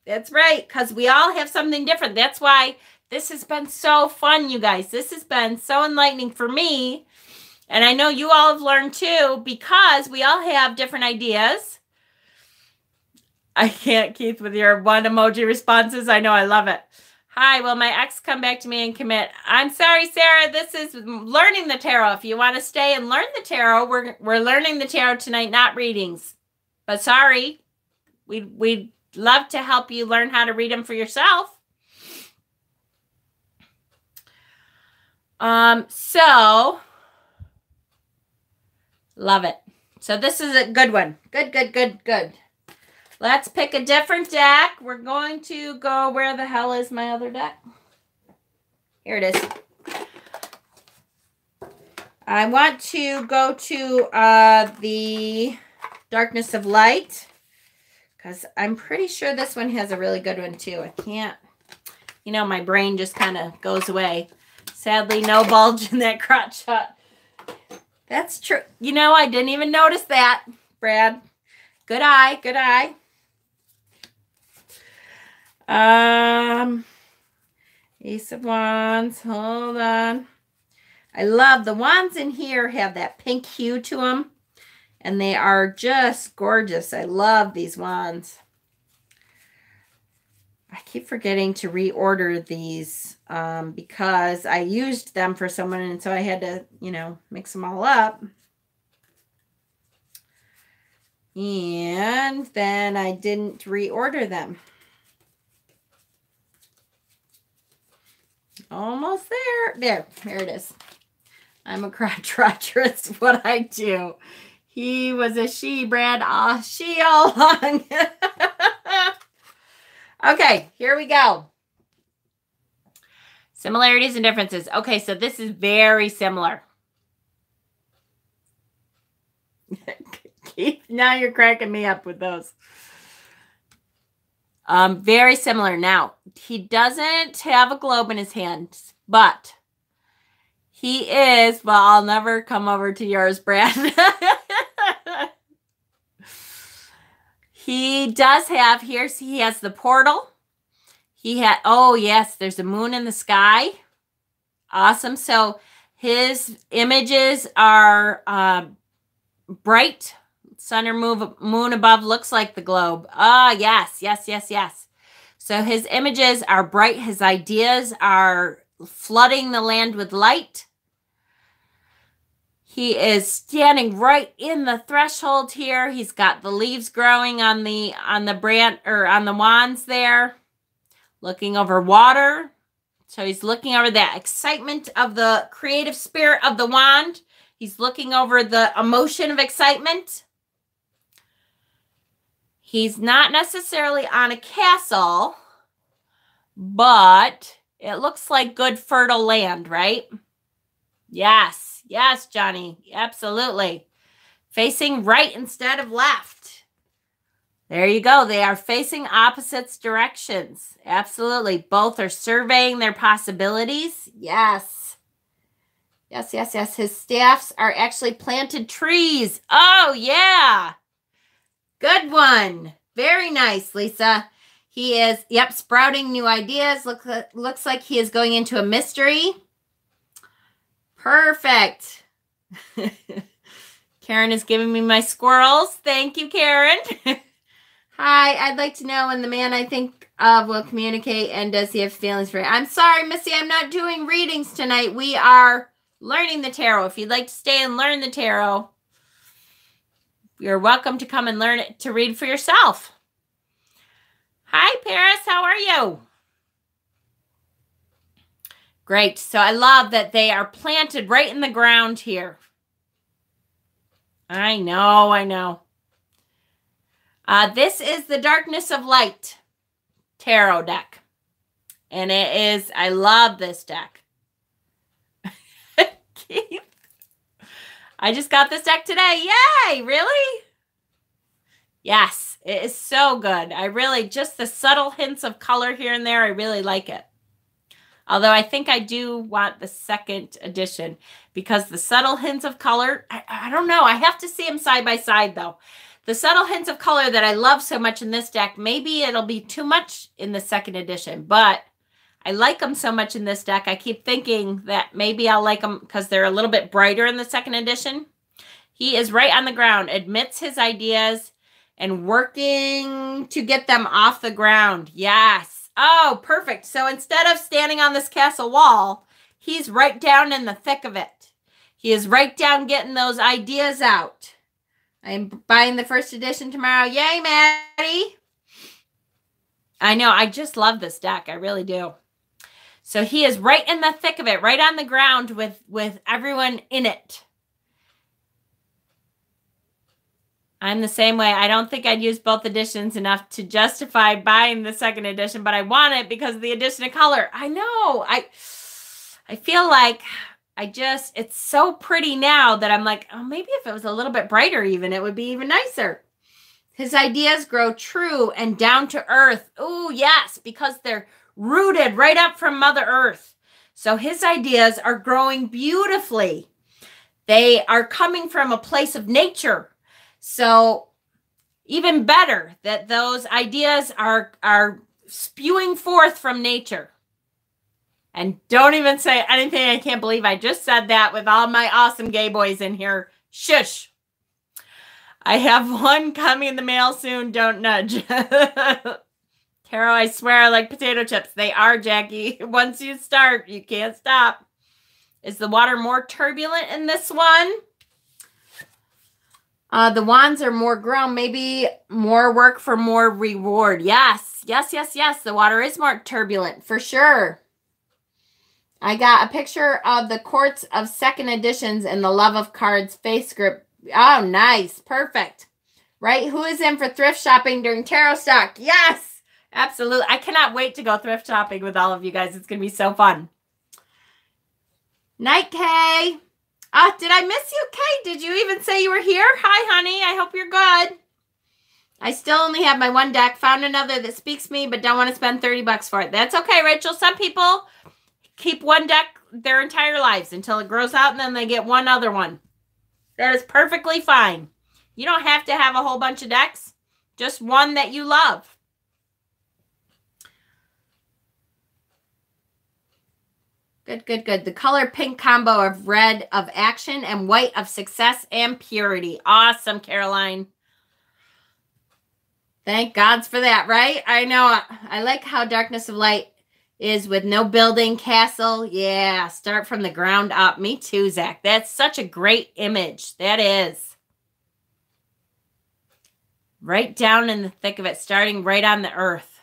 That's right, because we all have something different. That's why this has been so fun, you guys. This has been so enlightening for me. And I know you all have learned too, because we all have different ideas. I can't, Keith, with your one emoji responses. I know, I love it. Hi, will my ex come back to me and commit? I'm sorry, Sarah. This is learning the tarot. If you want to stay and learn the tarot, we're learning the tarot tonight, not readings. But sorry, we'd love to help you learn how to read them for yourself. So love it. So this is a good one. Good, good, good, good. Let's pick a different deck. We're going to go, where the hell is my other deck? Here it is. I want to go to the Darkness of Light, because I'm pretty sure this one has a really good one too. I can't, you know, my brain just kind of goes away. Sadly, no bulge in that crotch shot. That's true. You know, I didn't even notice that, Brad. Good eye, good eye. Ace of Wands, hold on. I love the wands in here have that pink hue to them, and they are just gorgeous. I love these wands. I keep forgetting to reorder these because I used them for someone, and so I had to, you know, mix them all up. And then I didn't reorder them. Almost there. There it is. I'm a crotch watcher. It's what I do. He was a she, Brad. She all along. Okay, here we go. Similarities and differences. Okay, so this is very similar. Keith, now you're cracking me up with those. Very similar. Now, he doesn't have a globe in his hands, but he is, well, I'll never come over to yours, Brad. He does have, he has the portal. He had, oh yes, there's a moon in the sky. Awesome. So his images are bright. Sun or moon above looks like the globe. Ah, yes, yes, yes, yes. So his images are bright. His ideas are flooding the land with light. He is standing right in the threshold here. He's got the leaves growing on the branch or on the wands there, looking over water. So he's looking over that excitement of the creative spirit of the wand. He's looking over the emotion of excitement. He's not necessarily on a castle, but it looks like good fertile land, right? Yes. Yes, Johnny. Absolutely. Facing right instead of left. There you go. They are facing opposite directions. Absolutely. Both are surveying their possibilities. Yes. Yes, yes, yes. His staffs are actually planted trees. Oh, yeah. Good one. Very nice, Lisa. He is, yep, sprouting new ideas. Looks like he is going into a mystery. Perfect. Karen is giving me my squirrels. Thank you, Karen. Hi, I'd like to know when the man I think of will communicate, and does he have feelings for you? I'm sorry, Missy, I'm not doing readings tonight. We are learning the tarot. If you'd like to stay and learn the tarot, you're welcome to come and learn it to read for yourself. Hi, Paris. How are you? Great. So I love that they are planted right in the ground here. I know, I know. This is the Darkness of Light tarot deck. And it is, I love this deck. Keith, I just got this deck today. Yay, really? Yes, it is so good. I really, just the subtle hints of color here and there, I really like it. Although I think I do want the second edition because the subtle hints of color, I don't know. I have to see them side by side though. The subtle hints of color that I love so much in this deck, maybe it'll be too much in the second edition, but I like them so much in this deck. I keep thinking that maybe I'll like them because they're a little bit brighter in the second edition. He is right on the ground, admits his ideas, and working to get them off the ground. Yes. Oh, perfect. So instead of standing on this castle wall, he's right down in the thick of it. He is right down getting those ideas out. I'm buying the first edition tomorrow. Yay, Maddie. I know. I just love this deck. I really do. So he is right in the thick of it, right on the ground with everyone in it. I'm the same way. I don't think I'd use both editions enough to justify buying the second edition, but I want it because of the addition of color. I know. I feel like it's so pretty now that I'm like, oh, maybe if it was a little bit brighter even, it would be even nicer. His ideas grow true and down to earth. Oh, yes, because they're rooted right up from Mother Earth. So his ideas are growing beautifully. They are coming from a place of nature. So even better that those ideas are spewing forth from nature. And don't even say anything. I can't believe I just said that with all my awesome gay boys in here. Shush. I have one coming in the mail soon. Don't nudge. Carol, I swear I like potato chips. They are, Jackie. Once you start, you can't stop. Is the water more turbulent in this one? The wands are more grown. Maybe more work for more reward. Yes. Yes, yes, yes. The water is more turbulent for sure. I got a picture of the Courts of Second Editions in the Love of Cards face group. Oh, nice. Perfect. Right? Who is in for thrift shopping during Tarot Stock? Yes, absolutely. I cannot wait to go thrift shopping with all of you guys. It's going to be so fun. Night, Kay. Oh, did I miss you, Kay? Did you even say you were here? Hi, honey. I hope you're good. I still only have my one deck. Found another that speaks me, but don't want to spend $30 for it. That's okay, Rachel. Some people keep one deck their entire lives until it grows out, and then they get one other one. That is perfectly fine. You don't have to have a whole bunch of decks. Just one that you love. Good, good, good. The color pink combo of red of action and white of success and purity. Awesome, Caroline. Thank gods for that, right? I know. I like how Darkness of Light is with no building, castle. Yeah, start from the ground up. Me too, Zach. That's such a great image. That is. Right down in the thick of it, starting right on the earth.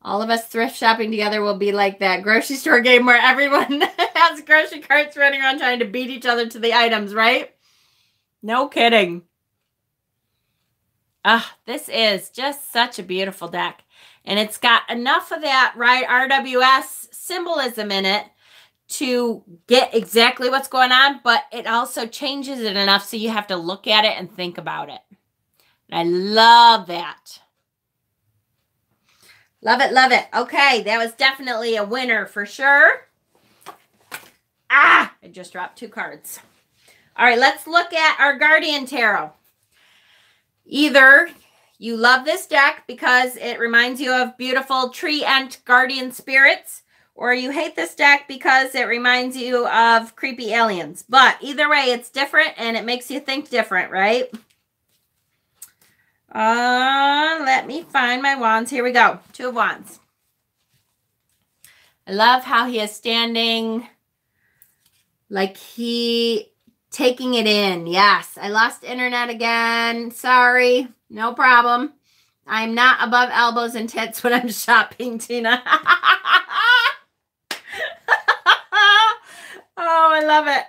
All of us thrift shopping together will be like that grocery store game where everyone has grocery carts running around trying to beat each other to the items, right? No kidding. This is just such a beautiful deck. And it's got enough of that, right, RWS symbolism in it to get exactly what's going on, but it also changes it enough so you have to look at it and think about it. And I love that. Love it, love it. Okay, that was definitely a winner for sure. I just dropped 2 cards. All right, let's look at our Guardian Tarot. Either you love this deck because it reminds you of beautiful tree and guardian spirits, or you hate this deck because it reminds you of creepy aliens. But either way, it's different and it makes you think different, right? Let me find my wands. Here we go. 2 of Wands. I love how he is standing like he taking it in. Yes, I lost internet again. Sorry. No problem. I'm not above elbows and tits when I'm shopping, Tina. Oh, I love it.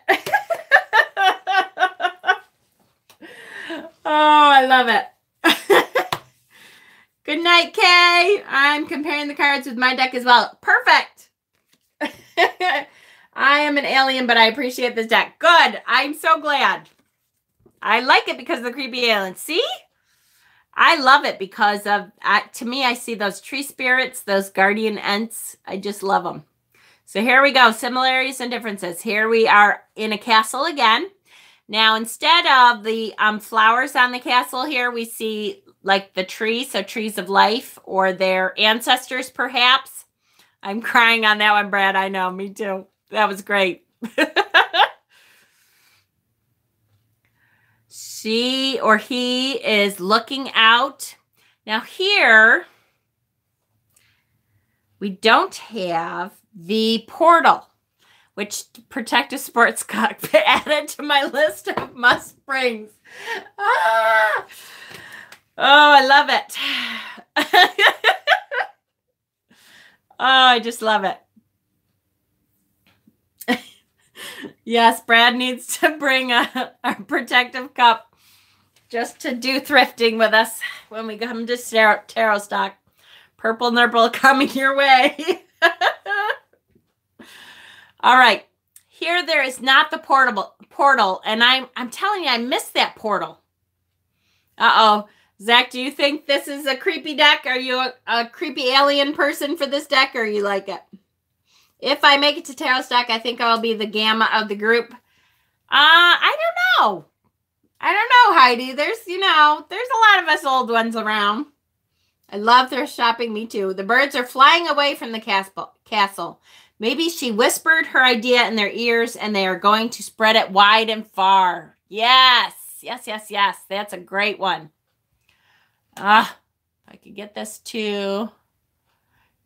Oh, I love it. Good night, Kay. I'm comparing the cards with my deck as well. Perfect. I am an alien, but I appreciate this deck. Good. I'm so glad. I like it because of the creepy aliens. See? I love it because of, to me, I see those tree spirits, those guardian ents. I just love them. So here we go. Similarities and differences. Here we are in a castle again. Now, instead of the flowers on the castle here, we see like the trees, so trees of life or their ancestors, perhaps. I'm crying on that one, Brad. I know, me too. That was great. She or he is looking out. Now here, we don't have the portal, which Protective Sports got added to my list of must brings. Ah! Oh, I love it. Oh, I just love it. Yes, Brad needs to bring a protective cup just to do thrifting with us when we come to Tarot Stock. Purple Nurple coming your way. All right. Here there is not the portal, and I'm telling you, I missed that portal. Uh-oh. Zach, do you think this is a creepy deck? Are you a creepy alien person for this deck, or you like it? If I make it to Tarot Stock, I think I'll be the gamma of the group. I don't know. I don't know, Heidi. There's a lot of us old ones around. I love thrift shopping. Me too. The birds are flying away from the castle. Maybe she whispered her idea in their ears, and they are going to spread it wide and far. Yes. Yes, yes, yes. That's a great one. If I could get this too.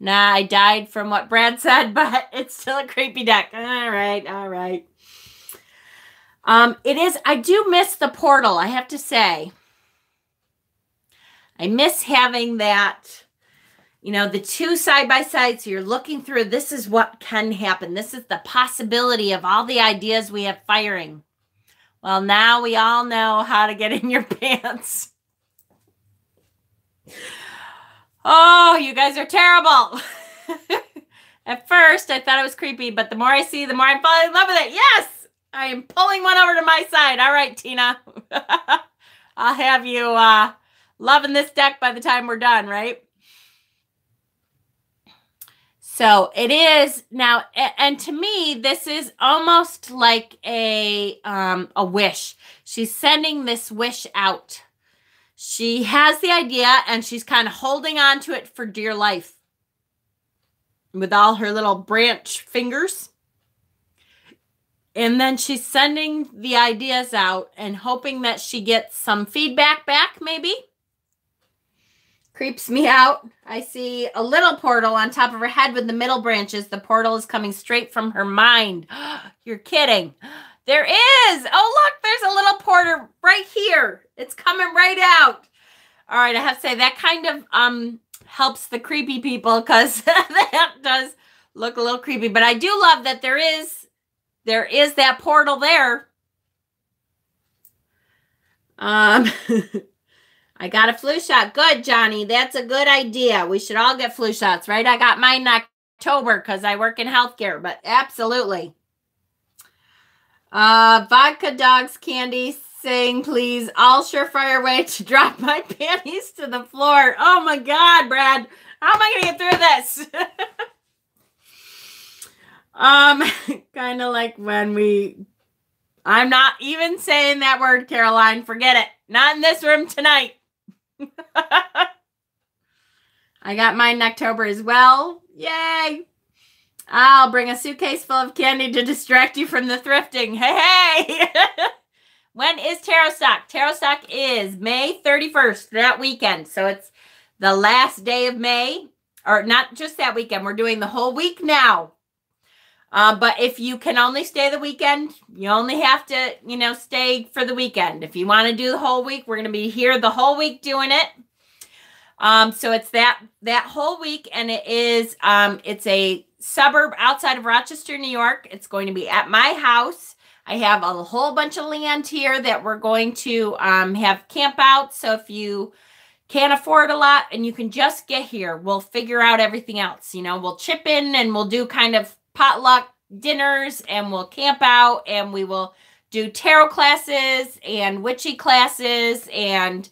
Nah, I died from what Brad said, but it's still a creepy deck. All right, all right. It is, I do miss the portal, I have to say. I miss having that, the two side by side. So you're looking through, this is what can happen. This is the possibility of all the ideas we have firing. Well, now we all know how to get in your pants. Oh, you guys are terrible. At first, I thought it was creepy, but the more I see, the more I'm falling in love with it. Yes, I am pulling one over to my side. All right, Tina. I'll have you loving this deck by the time we're done, right? So it is now, and to me, this is almost like a wish. She's sending this wish out. She has the idea, and she's kind of holding on to it for dear life with all her little branch fingers. And then she's sending the ideas out and hoping that she gets some feedback back, maybe. Creeps me out. I see a little portal on top of her head with the middle branches. The portal is coming straight from her mind. You're kidding. There is. Oh, look, there's a little portal right here. It's coming right out. All right, I have to say that kind of helps the creepy people, because that does look a little creepy. But I do love that there is that portal there. I got a flu shot. Good, Johnny. That's a good idea. We should all get flu shots, right? I got mine in October because I work in healthcare, but absolutely. Vodka Dogs Candy saying, please, all surefire way to drop my panties to the floor. Oh my God, Brad. How am I going to get through this? Kind of like when I'm not even saying that word, Caroline. Forget it. Not in this room tonight. I got mine in October as well. Yay. I'll bring a suitcase full of candy to distract you from the thrifting. Hey. When is Tarot Stock? Tarot Stock is May 31st, that weekend. So it's the last day of May, or not just that weekend. We're doing the whole week now. But if you can only stay the weekend, you only have to, stay for the weekend. If you want to do the whole week, we're going to be here the whole week doing it. So it's that whole week, and it is, it's a suburb outside of Rochester, New York. It's going to be at my house. I have a whole bunch of land here that we're going to have camp out. So if you can't afford a lot and you can just get here, we'll figure out everything else. We'll chip in and we'll do kind of potluck dinners, and we'll camp out, and we will do tarot classes and witchy classes and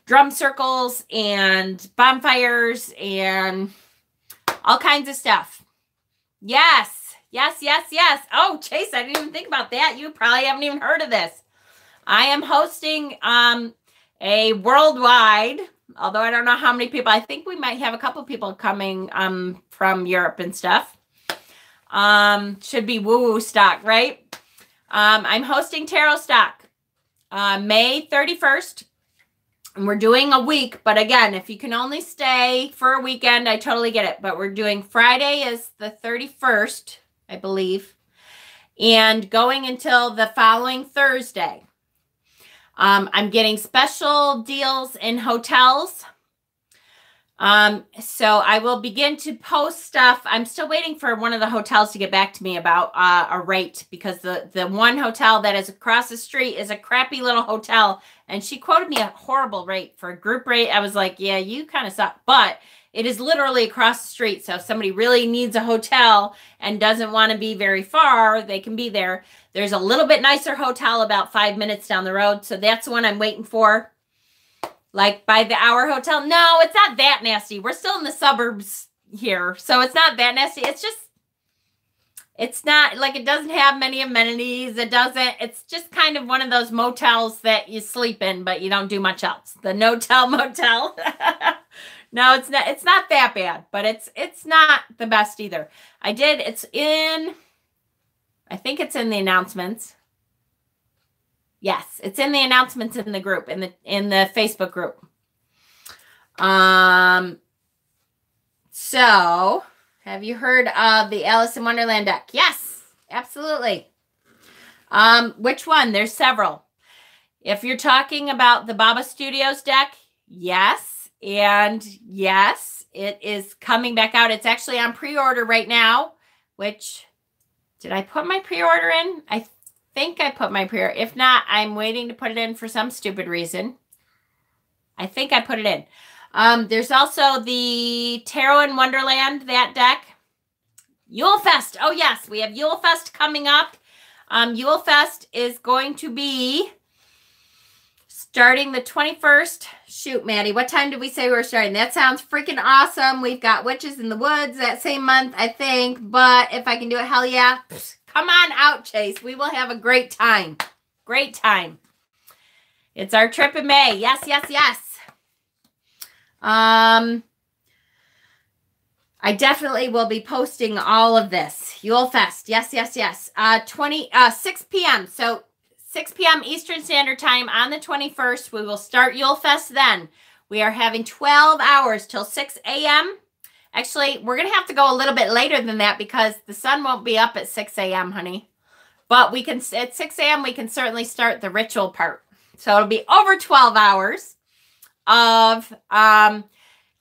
drum circles and bonfires and all kinds of stuff. Yes. Yes, yes, yes. Oh, Chase, I didn't even think about that. You probably haven't even heard of this. I am hosting a worldwide, although I don't know how many people. I think we might have a couple people coming from Europe and stuff. Should be woo-woo stock, right? I'm hosting Tarot Stock May 31st. And we're doing a week, but again, if you can only stay for a weekend, I totally get it. But we're doing Friday is the 31st, I believe, and going until the following Thursday. I'm getting special deals in hotels. So I will begin to post stuff. I'm still waiting for one of the hotels to get back to me about a rate, because the one hotel that is across the street is a crappy little hotel, and she quoted me a horrible rate for a group rate. I was like, yeah, you kind of suck, but it is literally across the street. So if somebody really needs a hotel and doesn't want to be very far, they can be there. There's a little bit nicer hotel about 5 minutes down the road. So that's the one I'm waiting for. Like by the hour hotel. No, it's not that nasty. We're still in the suburbs here. So it's not that nasty. It's not like, it doesn't have many amenities. It's just kind of one of those motels that you sleep in, but you don't do much else. The no-tell motel. No, it's not that bad, but it's not the best either. I think it's in the announcements. Yes, it's in the announcements in the group, in the Facebook group. So have you heard of the Alice in Wonderland deck? Yes, absolutely. Which one? There's several. If you're talking about the Baba Studios deck, yes. And yes, it is coming back out. It's actually on pre-order right now, which, did I put my pre-order in? I think I put my pre-order. If not, I'm waiting to put it in for some stupid reason. I think I put it in. There's also the Tarot in Wonderland, that deck. Yule Fest. Oh, yes, we have Yule Fest coming up. Yule Fest is going to be starting the 21st. Shoot, Maddie, what time did we say we were starting? That sounds freaking awesome. We've got Witches in the Woods that same month, I think. But if I can do it, hell yeah. Come on out, Chase. We will have a great time. Great time. It's our trip in May. Yes, yes, yes. I definitely will be posting all of this. Yule Fest. Yes, yes, yes. 6 p.m. So 6 p.m. Eastern Standard Time on the 21st. We will start Yule Fest then. We are having 12 hours till 6 a.m. Actually, we're going to have to go a little bit later than that because the sun won't be up at 6 a.m., honey. But we can, at 6 a.m., we can certainly start the ritual part. So it'll be over 12 hours of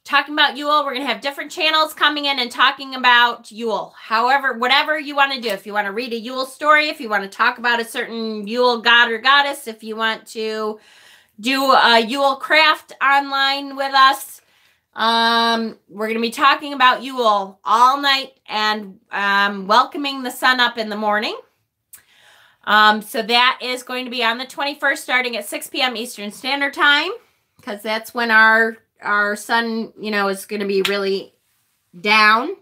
talking about Yule. We're going to have different channels coming in and talking about Yule. However, whatever you want to do. If you want to read a Yule story, if you want to talk about a certain Yule god or goddess, if you want to do a Yule craft online with us, we're going to be talking about Yule all night and welcoming the sun up in the morning. So that is going to be on the 21st starting at 6 p.m. Eastern Standard Time, because that's when our sun, you know, is going to be really down.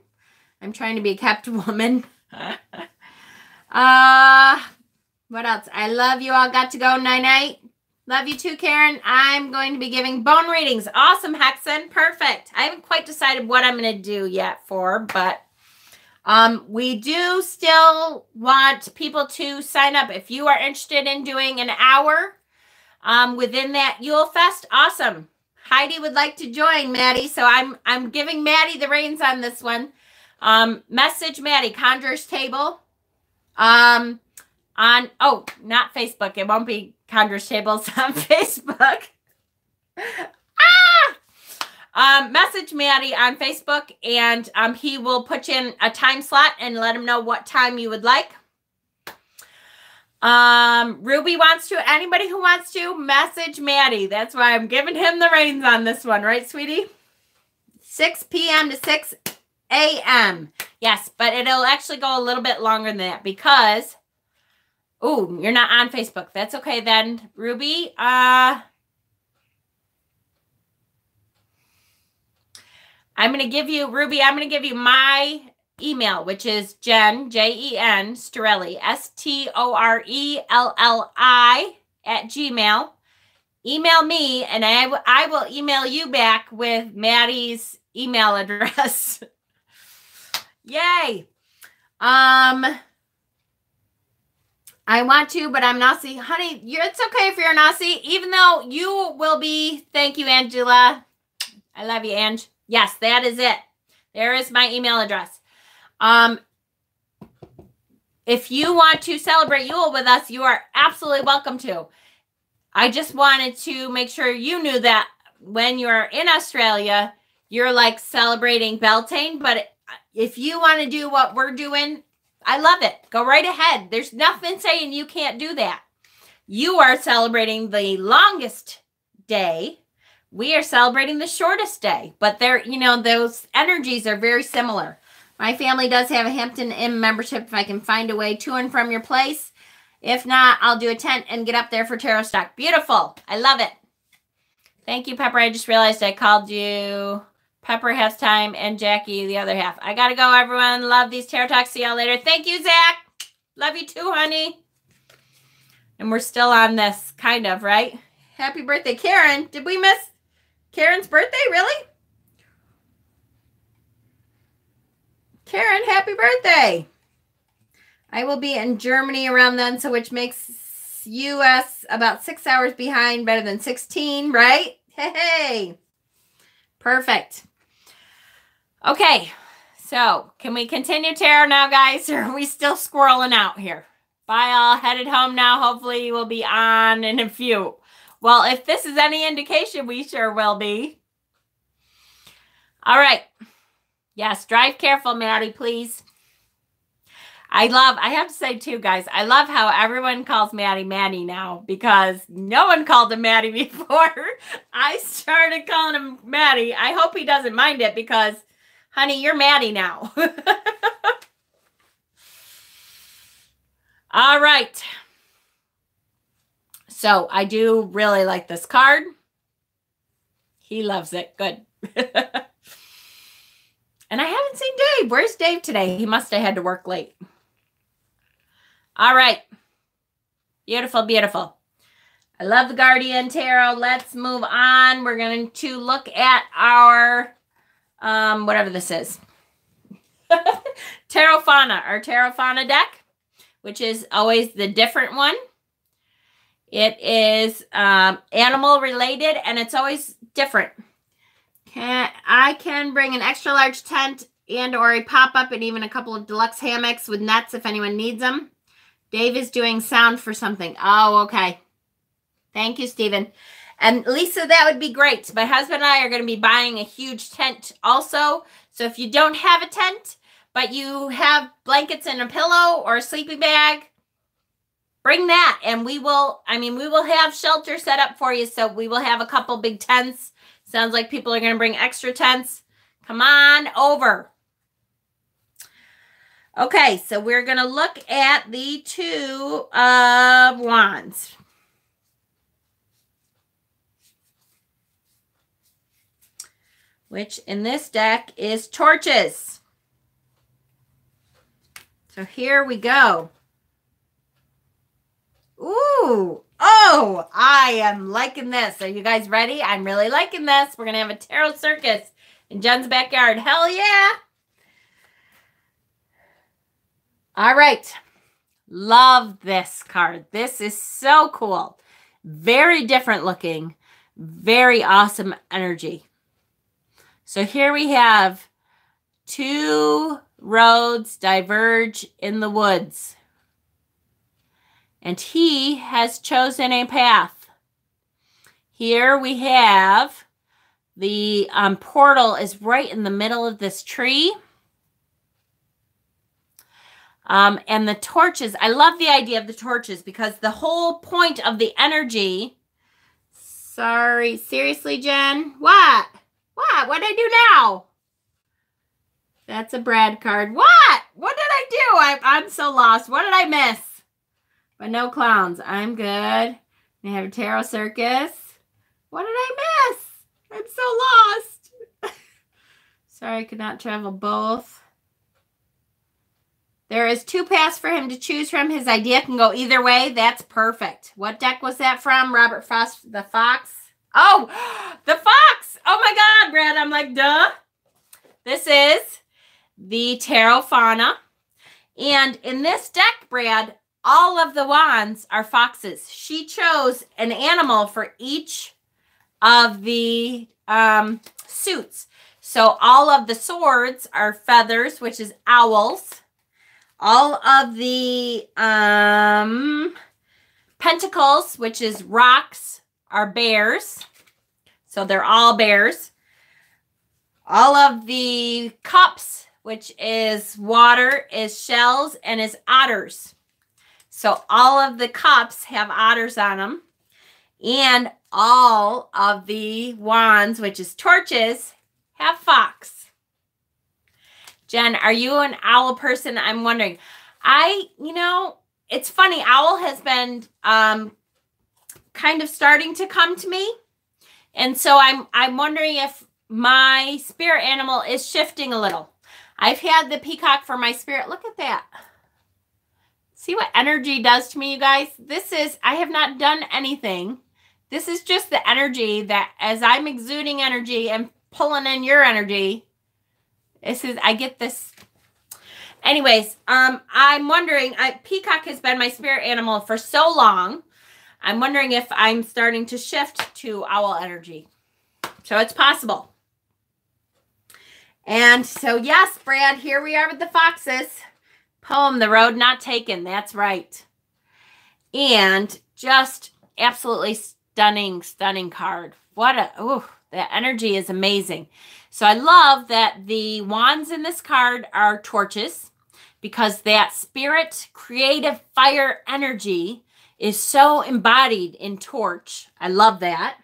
I'm trying to be a kept woman. What else? I love you all. Got to go. Night-night. Love you too, Karen. I'm going to be giving bone readings. Awesome, Hexen. Perfect. I haven't quite decided what I'm going to do yet but we do still want people to sign up. If you are interested in doing an hour within that Yule Fest, awesome. Heidi would like to join, Maddie. So I'm giving Maddie the reins on this one. Message Maddie, Conjurer's Table. Oh, not Facebook. It won't be Conjurer's Tables on Facebook. Message Maddie on Facebook, and he will put you in a time slot and let him know what time you would like. Ruby wants to. Anybody who wants to, message Maddie. That's why I'm giving him the reins on this one, right, sweetie? 6 p.m. to 6 a.m. Yes, but it'll actually go a little bit longer than that because, oh, you're not on Facebook. That's okay then, Ruby. I'm going to give you, Ruby, I'm going to give you my email, which is Jen, Jen Storelli, Storelli @gmail. Email me, and I will email you back with Maddie's email address. Yay. I want to, but I'm Nazi. Honey, it's okay if you're Nazi, even though you will be. Thank you, Angela. I love you, Ange. Yes, that is it. There is my email address. If you want to celebrate Yule with us, you are absolutely welcome to. I just wanted to make sure you knew that when you're in Australia, you're like celebrating Beltane. But if you want to do what we're doing, I love it. Go right ahead. There's nothing saying you can't do that. You are celebrating the longest day. We are celebrating the shortest day. But they're, you know, those energies are very similar. My family does have a Hampton Inn membership if I can find a way to and from your place. If not, I'll do a tent and get up there for tarot stock. Beautiful. I love it. Thank you, Pepper. I just realized I called you Pepper half time and Jackie the other half. I got to go, everyone. Love these tarot talks. See y'all later. Thank you, Zach. Love you too, honey. And we're still on this, kind of, right? Happy birthday, Karen. Did we miss Karen's birthday? Really? Karen, happy birthday. I will be in Germany around then, so which makes U.S. about 6 hours behind, better than 16, right? Hey. Perfect. Okay, so can we continue tarot now, guys, or are we still squirreling out here? Bye, all. Headed home now. Hopefully you will be on in a few. Well, if this is any indication, we sure will be. All right. Yes, drive careful, Maddie, please. I have to say too, guys, I love how everyone calls Maddie Maddie now because no one called him Maddie before. I started calling him Maddie. I hope he doesn't mind it because, honey, you're Maddie now. All right. So I do really like this card. He loves it. Good. And I haven't seen Dave. Where's Dave today? He must have had to work late. All right. Beautiful, beautiful. I love the Guardian Tarot. Let's move on. We're going to look at our, whatever this is. Tarot Fauna, our Tarot Fauna deck, which is always the different one. It is animal related, and it's always different. I can bring an extra large tent and or a pop-up and even a couple of deluxe hammocks with nets if anyone needs them. Dave is doing sound for something. Oh, okay. Thank you, Stephen. And Lisa, that would be great. My husband and I are going to be buying a huge tent also. So if you don't have a tent, but you have blankets and a pillow or a sleeping bag, bring that. And we will have shelter set up for you. So we will have a couple big tents. Sounds like people are going to bring extra tents. Come on over. Okay, so we're going to look at the Two of Wands. Which in this deck is torches. So here we go. Ooh. Oh, I am liking this. Are you guys ready? I'm really liking this. We're going to have a tarot circus in Jen's backyard. Hell yeah. All right. Love this card. This is so cool. Very different looking. Very awesome energy. So here we have two roads diverge in the woods. And he has chosen a path. Here we have the portal is right in the middle of this tree. And the torches, I love the idea of the torches because the whole point of the energy. Sorry, seriously, Jen? What? What? What did I do now? That's a Brad card. What? What did I do? I'm so lost. What did I miss? But no clowns. I'm good. We have a tarot circus. What did I miss? I'm so lost. Sorry, I could not travel both. There is two paths for him to choose from. His idea can go either way. That's perfect. What deck was that from? Robert Frost, the Fox. Oh, the Fox. Oh my God, Brad. I'm like, duh. This is the Tarot Fauna. And in this deck, Brad, all of the wands are foxes. She chose an animal for each of the suits. So all of the swords are feathers, which is owls. All of the pentacles, which is rocks, are bears. So they're all bears. All of the cups, which is water, is shells, and is otters. So all of the cups have otters on them. And all of the wands, which is torches, have fox. Jen, are you an owl person? I'm wondering. It's funny. Owl has been kind of starting to come to me. And so I'm wondering if my spirit animal is shifting a little. I've had the peacock for my spirit. Look at that. See what energy does to me, you guys? I have not done anything. This is just the energy that as I'm exuding energy and pulling in your energy, I get this. Anyways, I'm wondering, peacock has been my spirit animal for so long. I'm wondering if I'm starting to shift to owl energy. So it's possible. And so, yes, Brad, here we are with the foxes. Poem, The Road Not Taken. That's right. And just absolutely stunning, stunning card. That energy is amazing. So I love that the wands in this card are torches because that spirit, creative fire energy is so embodied in torch. I love that.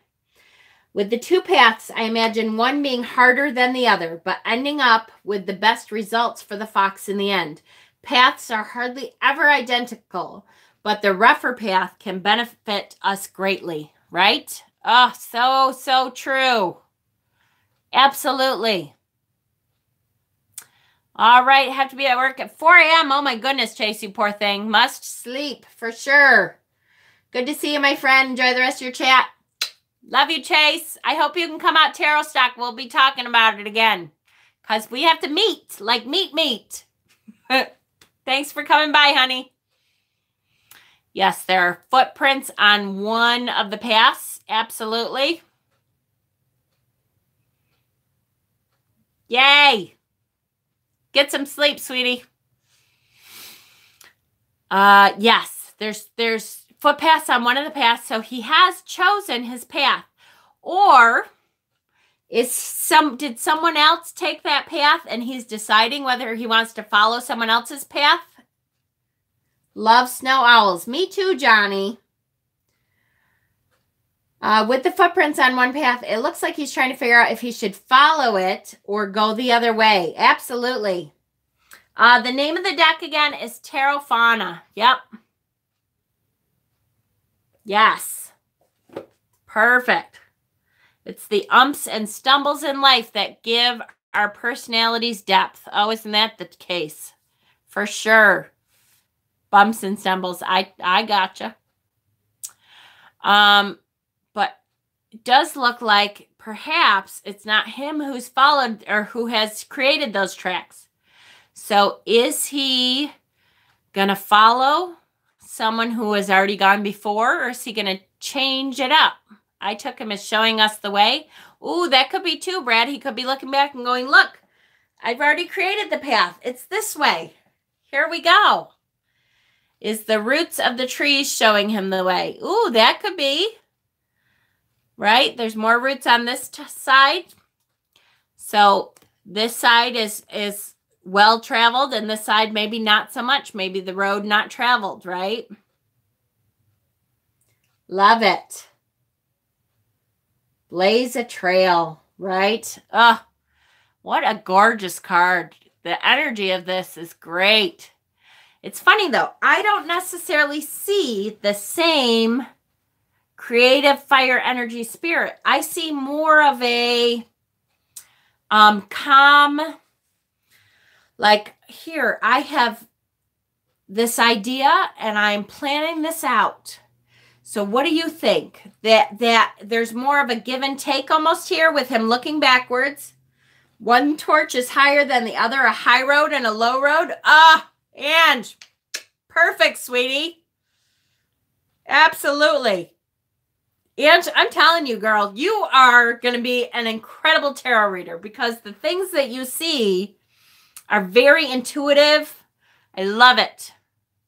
With the two paths, I imagine one being harder than the other, but ending up with the best results for the fox in the end. Paths are hardly ever identical, but the rougher path can benefit us greatly, right? Oh, so true. Absolutely. All right, have to be at work at 4 a.m. Oh my goodness, Chase, you poor thing. Must sleep for sure. Good to see you, my friend. Enjoy the rest of your chat. Love you, Chase. I hope you can come out tarot stock. We'll be talking about it again because we have to meet, like meet. Thanks for coming by, honey. Yes, there are footprints on one of the paths. Absolutely. Yay. Get some sleep, sweetie. Yes, there's footpaths on one of the paths, so he has chosen his path. Or did someone else take that path and he's deciding whether he wants to follow someone else's path? Love snow owls. Me too, Johnny. With the footprints on one path, it looks like he's trying to figure out if he should follow it or go the other way. Absolutely. The name of the deck again is Tarot Fauna. Yep. Yes. Perfect. It's the umps and stumbles in life that give our personalities depth. Oh, isn't that the case? For sure. Bumps and stumbles. I gotcha. But it does look like perhaps it's not him who's followed or who has created those tracks. So is he going to follow someone who has already gone before, or is he going to change it up? I took him as showing us the way. Ooh, that could be too, Brad. He could be looking back and going, look, I've already created the path. It's this way. Here we go. Is the roots of the trees showing him the way? Ooh, that could be. Right? There's more roots on this side. So this side is well-traveled, and this side maybe not so much. Maybe the road not traveled, right? Love it. Blaze a trail, right? Oh, what a gorgeous card. The energy of this is great. It's funny, though. I don't necessarily see the same creative fire energy spirit. I see more of a calm, like here, I have this idea and I'm planning this out. So what do you think? That there's more of a give and take almost here with him looking backwards. One torch is higher than the other, a high road and a low road. And perfect, sweetie. Absolutely. And I'm telling you, girl, you are going to be an incredible tarot reader because the things that you see are very intuitive. I love it.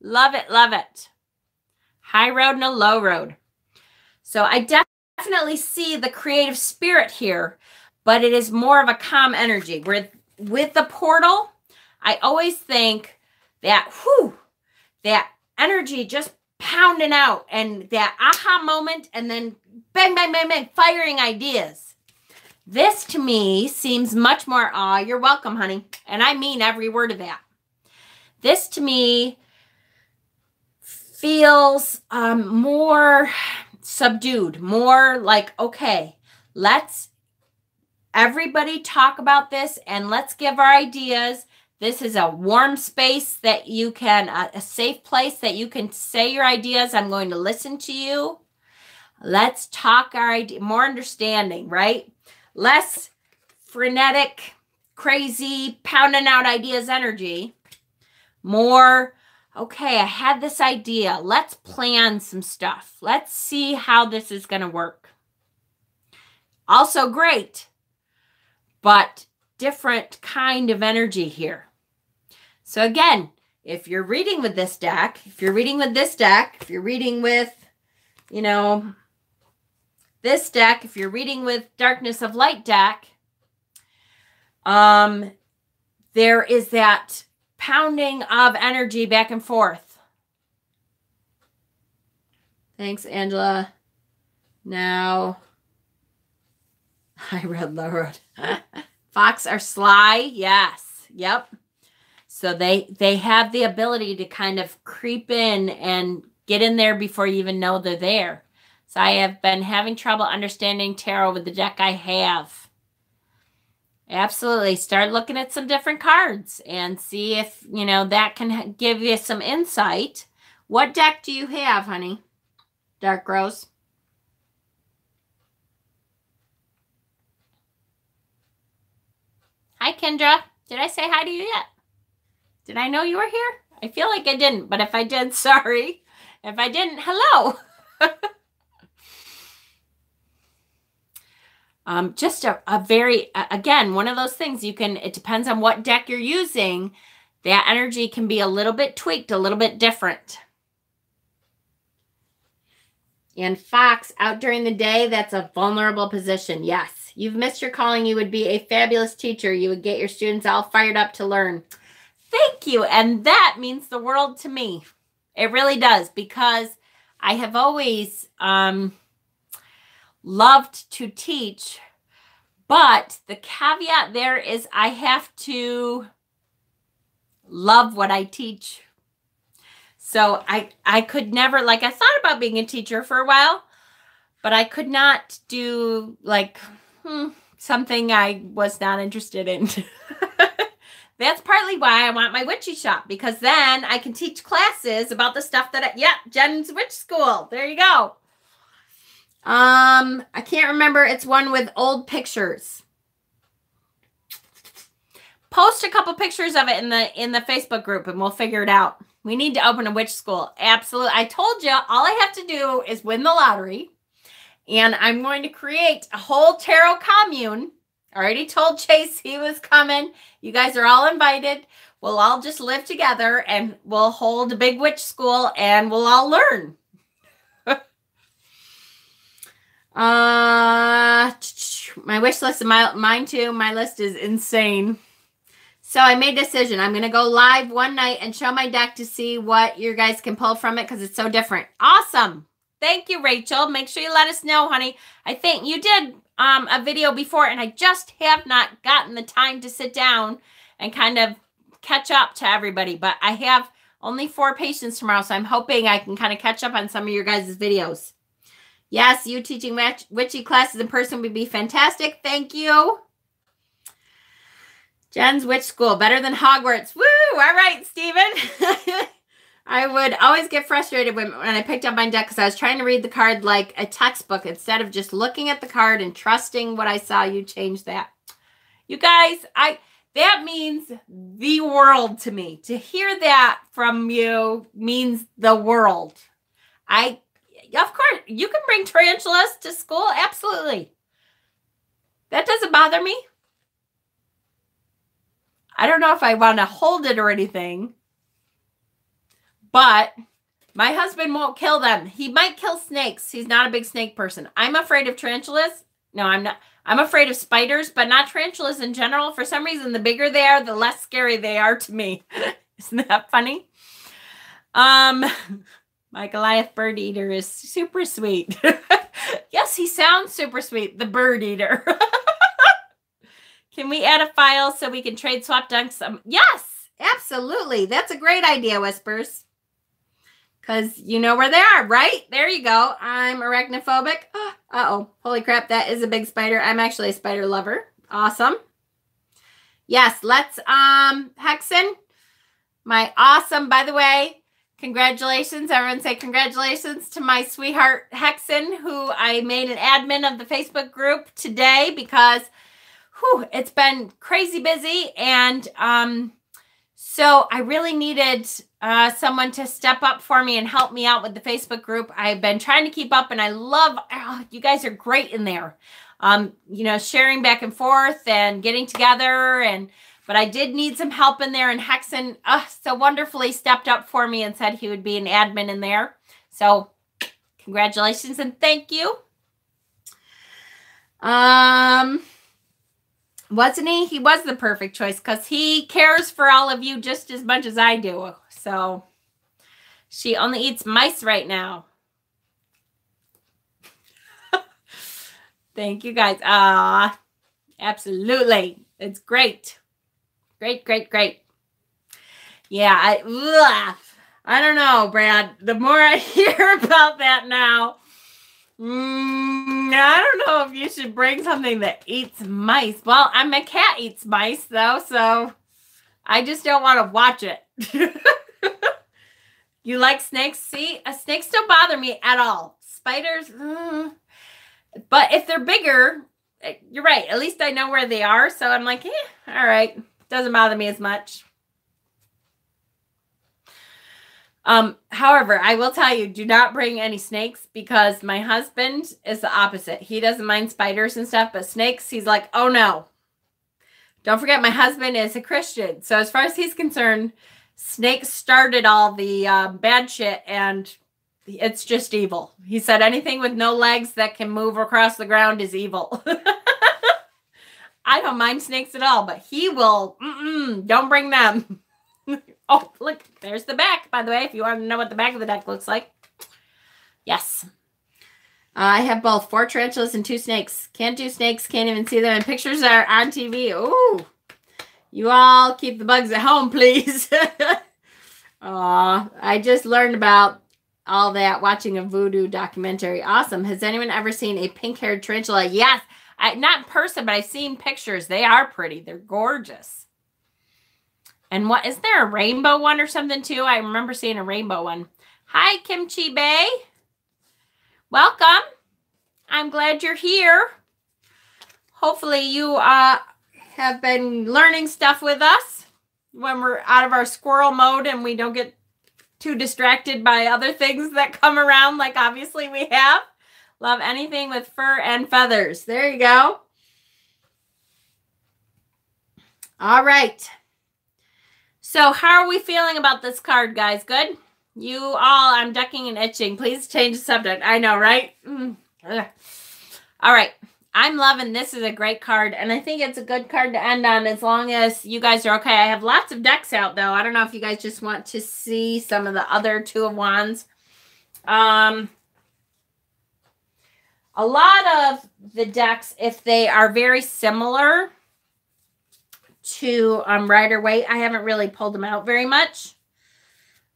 Love it, love it. High road and a low road. So I definitely see the creative spirit here, but it is more of a calm energy. With the portal, I always think that, that energy just pounding out and that aha moment and then bang, bang, bang, bang, firing ideas. This to me seems much more, you're welcome, honey. And I mean every word of that. This to me feels more subdued, more like, okay, let's everybody talk about this and let's give our ideas. This is a warm space that you can, a safe place that you can say your ideas. I'm going to listen to you. Let's talk our idea, more understanding, right? Less frenetic, crazy, pounding out ideas energy. More, okay, I had this idea. Let's plan some stuff. Let's see how this is going to work. Also great, but different kind of energy here. So again, if you're reading with this deck, if you're reading with, you know, this deck, if you're reading with Darkness of Light deck, there is that pounding of energy back and forth. Thanks, Angela. Now, I read lower. Fox are sly. Yes. Yep. So they have the ability to kind of creep in and get in there before you even know they're there. So I have been having trouble understanding tarot with the deck I have. Absolutely. Start looking at some different cards and see if, you know, that can give you some insight. What deck do you have, honey? Dark Rose. Hi, Kendra. Did I say hi to you yet? Did I know you were here? I feel like I didn't, but if I did, sorry. If I didn't, hello. Just a very, again, one of those things you can, it depends on what deck you're using. That energy can be a little bit tweaked, a little bit different. And Fox, out during the day, that's a vulnerable position. Yes. You've missed your calling. You would be a fabulous teacher. You would get your students all fired up to learn. Thank you. And that means the world to me. It really does, because I have always loved to teach, but the caveat there is I have to love what I teach. So I could never, like, I thought about being a teacher for a while, but I could not do like something I was not interested in. That's partly why I want my witchy shop, because then I can teach classes about the stuff that Jen's Witch School. There you go. I can't remember. It's one with old pictures. Post a couple pictures of it in the Facebook group and we'll figure it out. We need to open a witch school. Absolutely. I told you all I have to do is win the lottery, and I'm going to create a whole tarot commune. I already told Chase he was coming. You guys are all invited. We'll all just live together and we'll hold a big witch school and we'll all learn. My wish list, mine too. My list is insane. So I made a decision. I'm going to go live one night and show my deck to see what you guys can pull from it, because it's so different. Awesome. Thank you, Rachel. Make sure you let us know, honey. I think you did a video before, and I just have not gotten the time to sit down and kind of catch up to everybody. But I have only 4 patients tomorrow, so I'm hoping I can kind of catch up on some of your guys' videos. Yes, you teaching witchy classes in person would be fantastic. Thank you. Jen's Witch School, better than Hogwarts. Woo! All right, Stephen. I would always get frustrated when I picked up my deck because I was trying to read the card like a textbook instead of just looking at the card and trusting what I saw. You changed that. You guys, that means the world to me. To hear that from you means the world. Of course, you can bring tarantulas to school. Absolutely. That doesn't bother me. I don't know if I want to hold it or anything, but My husband won't kill them. He might kill snakes. He's not a big snake person. I'm afraid of tarantulas. No, I'm not. I'm afraid of spiders, but not tarantulas in general. For some reason, the bigger they are, the less scary they are to me. Isn't that funny? My Goliath bird eater is super sweet. Yes, he sounds super sweet. The bird eater. Can we add a file so we can trade swap dunks? Yes, absolutely. That's a great idea, Whispers. Because you know where they are, right? There you go. I'm arachnophobic. Uh-oh. Holy crap, that is a big spider. I'm actually a spider lover. Awesome. Yes, let's, Hexen, my awesome, by the way, congratulations. Everyone say congratulations to my sweetheart Hexen, who I made an admin of the Facebook group today because it's been crazy busy. And so I really needed someone to step up for me and help me out with the Facebook group. I've been trying to keep up, and I love, you guys are great in there. You know, sharing back and forth and getting together, but I did need some help in there, and Hexen so wonderfully stepped up for me and said he would be an admin in there. So congratulations and thank you. Wasn't he? He was the perfect choice because he cares for all of you just as much as I do. So she only eats mice right now. Thank you guys. Absolutely. It's great. Great, great, great. Yeah, I don't know, Brad. The more I hear about that now, I don't know if you should bring something that eats mice. Well, my cat eats mice, though, so I just don't want to watch it. You like snakes? See, snakes don't bother me at all. Spiders, but if they're bigger, you're right. At least I know where they are, so I'm like, all right. Doesn't bother me as much. However, I will tell you, do not bring any snakes because my husband is the opposite. He doesn't mind spiders and stuff, but snakes, he's like, oh no. Don't forget, my husband is a Christian. So as far as he's concerned, snakes started all the bad shit, and it's just evil. He said anything with no legs that can move across the ground is evil. I don't mind snakes at all, but he will, don't bring them. Oh, look, there's the back, by the way, if you want to know what the back of the deck looks like. Yes. I have both 4 tarantulas and 2 snakes. Can't do snakes, can't even see them, and pictures are on TV. Ooh. You all keep the bugs at home, please. I just learned about all that watching a voodoo documentary. Awesome. Has anyone ever seen a pink-haired tarantula? Yes. Not in person, but I've seen pictures. They are pretty. They're gorgeous. And what is there a rainbow one or something too? I remember seeing a rainbow one. Hi, Kimchi Bay. Welcome. I'm glad you're here. Hopefully you have been learning stuff with us when we're out of our squirrel mode and we don't get too distracted by other things that come around, like obviously we have. Love anything with fur and feathers. There you go. All right. So how are we feeling about this card, guys? Good? You all, I'm ducking and itching. Please change the subject. I know, right? All right. I'm loving this. Is a great card, and I think it's a good card to end on as long as you guys are okay. I have lots of decks out, though. I don't know if you guys just want to see some of the other 2 of Wands. A lot of the decks, if they are very similar to Rider-Waite, I haven't really pulled them out very much.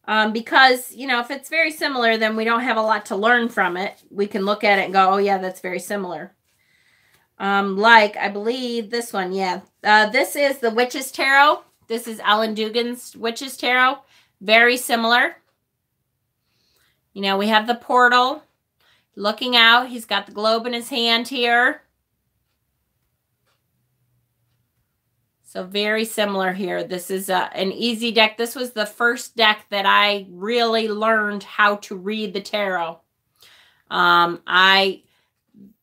Because, you know, if it's very similar, then we don't have a lot to learn from it. We can look at it and go, oh, yeah, that's very similar. Like, I believe this one, yeah. This is the Witch's Tarot. This is Ellen Dugan's Witch's Tarot. Very similar. You know, we have the portal looking out. He's got the globe in his hand here. So very similar here. This is an easy deck. This was the first deck that I really learned how to read the tarot.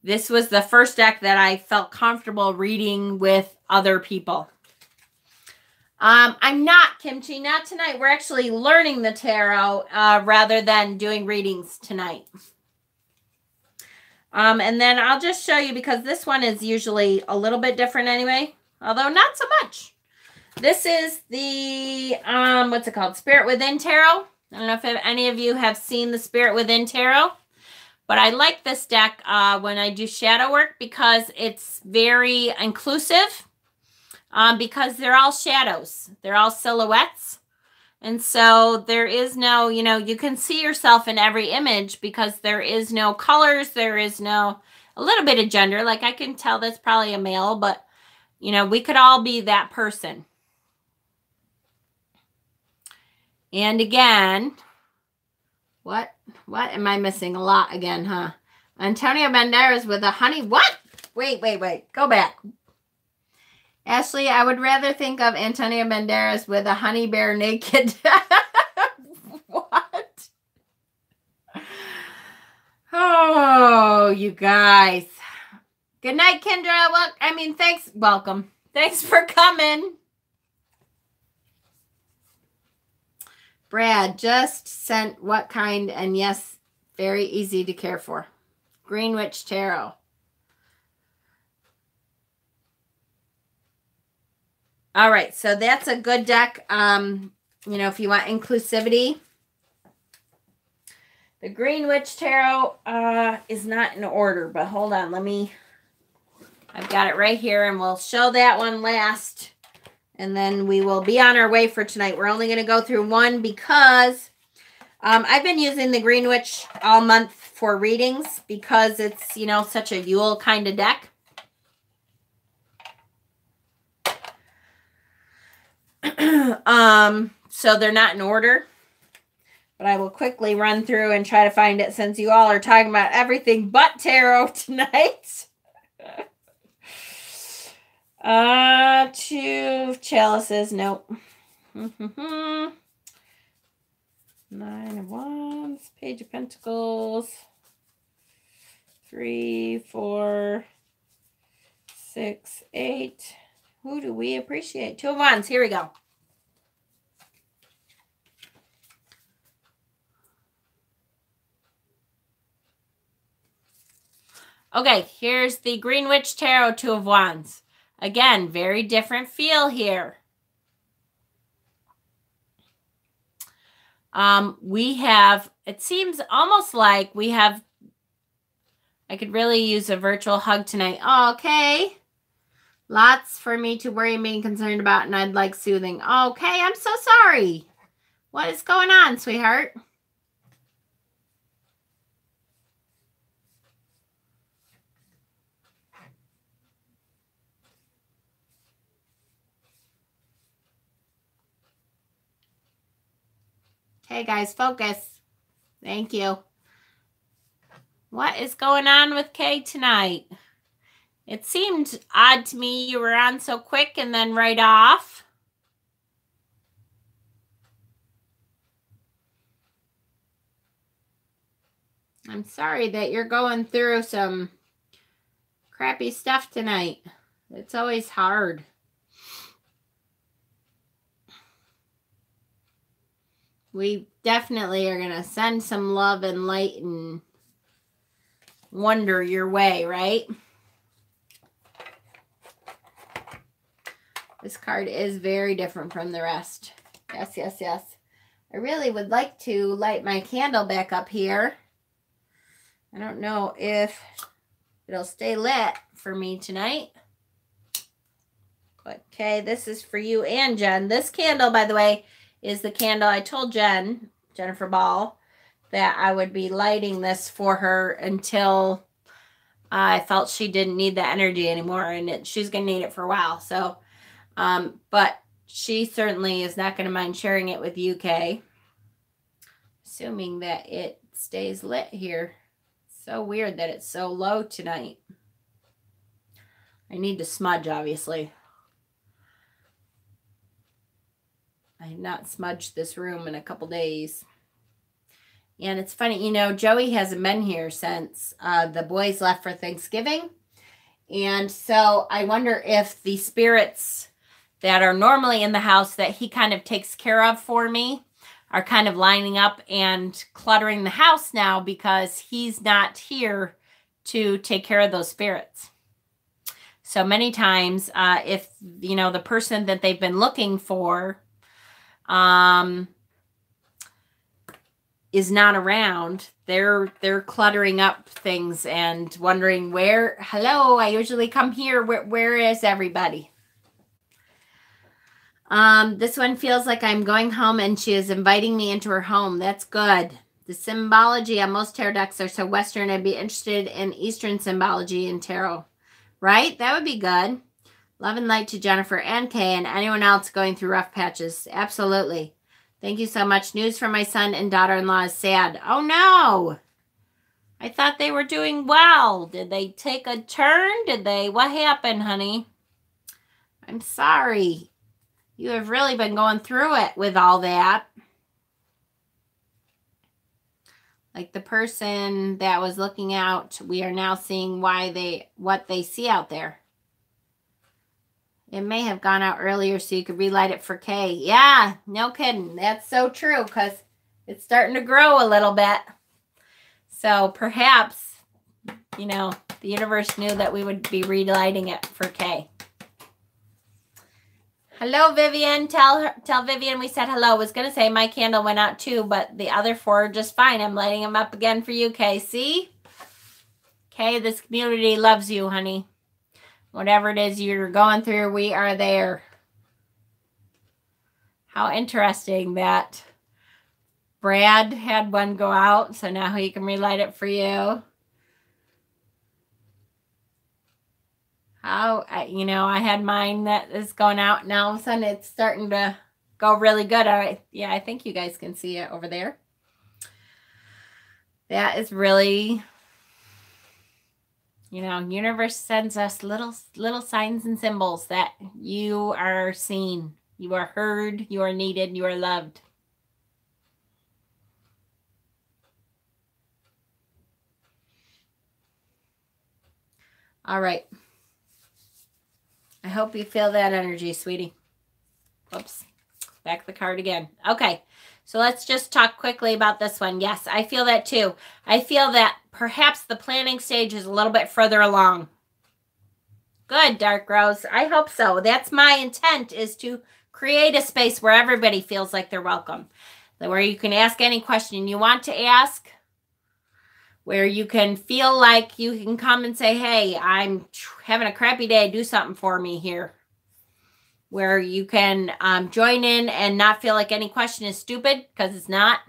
This was the first deck that I felt comfortable reading with other people. I'm not, Kimchi, not tonight. We're actually learning the tarot rather than doing readings tonight. And then I'll just show you, because this one is usually a little bit different anyway, although not so much. This is the, what's it called? Spirit Within Tarot. I don't know if any of you have seen the Spirit Within Tarot, but I like this deck when I do shadow work because it's very inclusive, because they're all shadows. They're all silhouettes. And so there is no, you know, you can see yourself in every image because there is no colors. There is no, a little bit of gender. Like I can tell that's probably a male, but, you know, we could all be that person. And again, what am I missing? A lot again, huh? Antonio Banderas with a honey. What? Wait. Go back. Ashley, I would rather think of Antonio Banderas with a honey bear naked. What? Oh, you guys. Good night, Kendra. Well, I mean, thanks. Welcome. Thanks for coming. Brad just sent what kind, and yes, very easy to care for. Green Witch Tarot. All right, so that's a good deck, you know, if you want inclusivity. The Green Witch Tarot is not in order, but hold on, I've got it right here, and we'll show that one last. And then we will be on our way for tonight. We're only going to go through one because I've been using the Green Witch all month for readings because it's, you know, such a Yule kind of deck. So they're not in order. But I will quickly run through and try to find it since you all are talking about everything but tarot tonight. 2 chalices, nope. 9 of Wands, Page of Pentacles, 3, 4, 6, 8. Who do we appreciate? 2 of Wands, here we go. Okay, here's the Green Witch Tarot, 2 of Wands. Again, very different feel here. We have, it seems almost like we have, I could really use a virtual hug tonight. Oh, okay. Lots for me to worry and being concerned about, and I'd like soothing. Okay, I'm so sorry. What is going on, sweetheart? Okay, guys, focus. Thank you. What is going on with Kay tonight? It seemed odd to me you were on so quick and then right off. I'm sorry that you're going through some crappy stuff tonight. It's always hard. We definitely are going to send some love and light and wonder your way, right? This card is very different from the rest. Yes, yes, yes. I really would like to light my candle back up here. I don't know if it'll stay lit for me tonight. But, okay, this is for you and Jen. This candle, by the way, is the candle I told Jennifer Ball, that I would be lighting this for her until I felt she didn't need the energy anymore, and she's going to need it for a while. So, but she certainly is not going to mind sharing it with you, Kay. Assuming that it stays lit here. So weird that it's so low tonight. I need to smudge, obviously. I have not smudged this room in a couple days. And it's funny, you know, Joey hasn't been here since the boys left for Thanksgiving. And so I wonder if the spirits that are normally in the house that he kind of takes care of for me are kind of lining up and cluttering the house now because he's not here to take care of those spirits. So many times, if, you know, the person that they've been looking for is not around, they're cluttering up things and wondering where, hello, I usually come here. Where is everybody? This one feels like I'm going home and she is inviting me into her home. That's good. The symbology on most tarot decks are so Western. I'd be interested in Eastern symbology in tarot. Right? That would be good. Love and light to Jennifer and Kay and anyone else going through rough patches. Absolutely. Thank you so much. News from my son and daughter-in-law is sad. Oh, no. I thought they were doing well. Did they take a turn? What happened, honey? I'm sorry. You have really been going through it with all that. Like the person that was looking out, we are now seeing what they see out there. It may have gone out earlier so you could relight it for Kay. Yeah, no kidding. That's so true because it's starting to grow a little bit. So perhaps, you know, the universe knew that we would be relighting it for Kay. Hello, Vivian. Tell Vivian we said hello. I was going to say my candle went out too, but the other 4 are just fine. I'm lighting them up again for you, Kay. See? Kay, this community loves you, honey. Whatever it is you're going through, we are there. How interesting that Brad had one go out, so now he can relight it for you. You know, I had mine that is going out, and all of a sudden it's starting to go really good. Yeah, I think you guys can see it over there. That is really, you know, universe sends us little signs and symbols that you are seen, you are heard, you are needed, you are loved. All right. I hope you feel that energy, sweetie. Whoops. Back the card again. Okay. So let's just talk quickly about this one. Yes, I feel that too. I feel that perhaps the planning stage is a little bit further along. Good, Dark Rose. I hope so. That's my intent, is to create a space where everybody feels like they're welcome. Where you can ask any question you want to ask. Where you can feel like you can come and say, hey, I'm having a crappy day. Do something for me here. Where you can join in and not feel like any question is stupid, because it's not.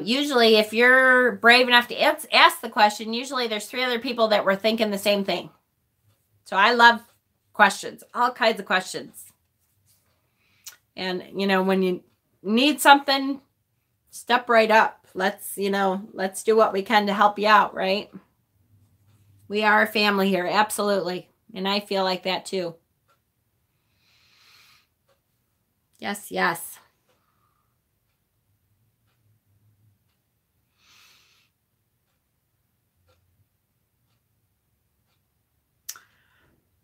Usually, if you're brave enough to ask the question, usually there's 3 other people that were thinking the same thing. So I love questions, all kinds of questions. And, you know, when you need something, step right up. Let's do what we can to help you out, right? We are a family here, absolutely. And I feel like that too. Yes, yes.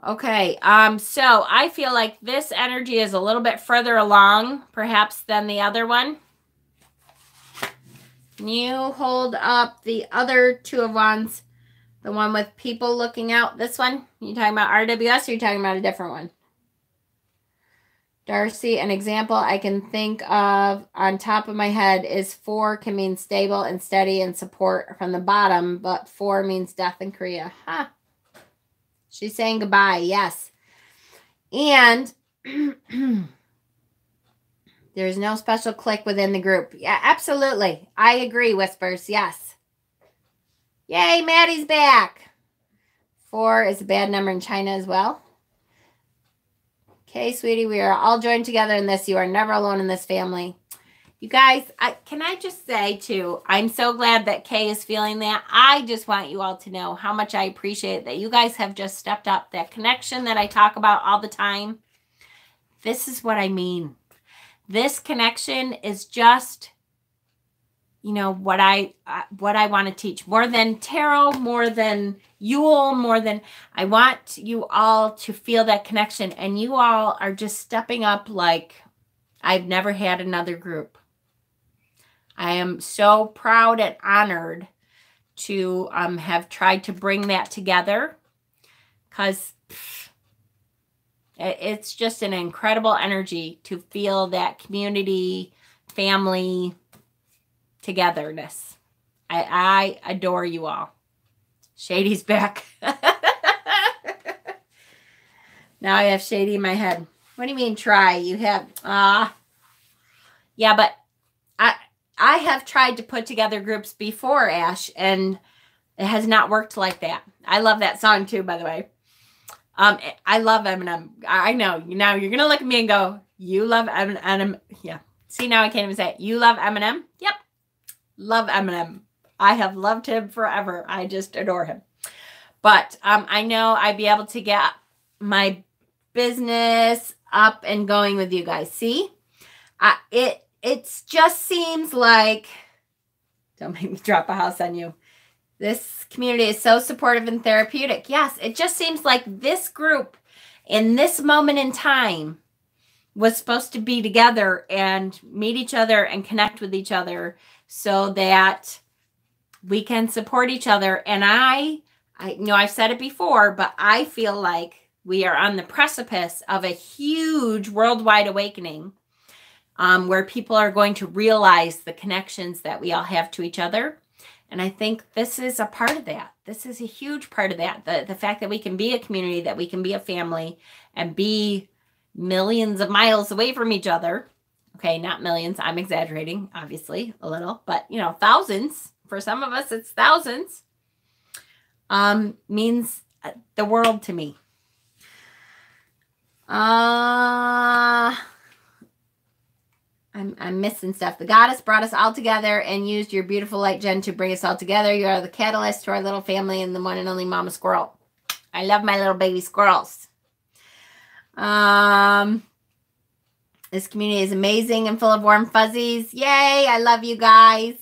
Okay, so I feel like this energy is a little bit further along, perhaps, than the other one. Can you hold up the other 2 of Wands? The one with people looking out. This one? You talking about RWS, or are you talking about a different one? Darcy, an example I can think of on top of my head is 4 can mean stable and steady and support from the bottom, but 4 means death in Korea. Huh. She's saying goodbye. Yes. And there's no special clique within the group. Yeah, absolutely. I agree, Whispers. Yes. Yay, Maddie's back. 4 is a bad number in China as well. Okay, sweetie, we are all joined together in this. You are never alone in this family. You guys, can I just say, too, I'm so glad that Kay is feeling that. I just want you all to know how much I appreciate that you guys have just stepped up. That connection that I talk about all the time. This is what I mean. This connection is just, you know, what I want to teach. More than tarot, more than Yule, more than, I want you all to feel that connection. And you all are just stepping up like I've never had another group. I am so proud and honored to have tried to bring that together, because it's just an incredible energy to feel that community, family, togetherness. I adore you all. Shady's back. Now I have Shady in my head. What do you mean try? You have, yeah, but I have tried to put together groups before, Ash, and it has not worked like that. I love that song too, by the way. I love Eminem. I know. Now you're going to look at me and go, you love Eminem. Yeah. See, now I can't even say it. You love Eminem? Yep. Love Eminem. I have loved him forever. I just adore him. But I know I'd be able to get my business up and going with you guys. See? It just seems like, don't make me drop a house on you. This community is so supportive and therapeutic. Yes, it just seems like this group in this moment in time was supposed to be together and meet each other and connect with each other so that we can support each other. And I know I've said it before, but I feel like we are on the precipice of a huge worldwide awakening, where people are going to realize the connections that we all have to each other. And I think this is a part of that. This is a huge part of that. The fact that we can be a community, that we can be a family and be millions of miles away from each other. Okay, not millions. I'm exaggerating, obviously, a little. But, you know, thousands. For some of us, it's thousands. Means the world to me. I'm missing stuff. The goddess brought us all together and used your beautiful light, Jen, to bring us all together. You are the catalyst to our little family and the one and only mama squirrel. I love my little baby squirrels. This community is amazing and full of warm fuzzies. Yay, I love you guys.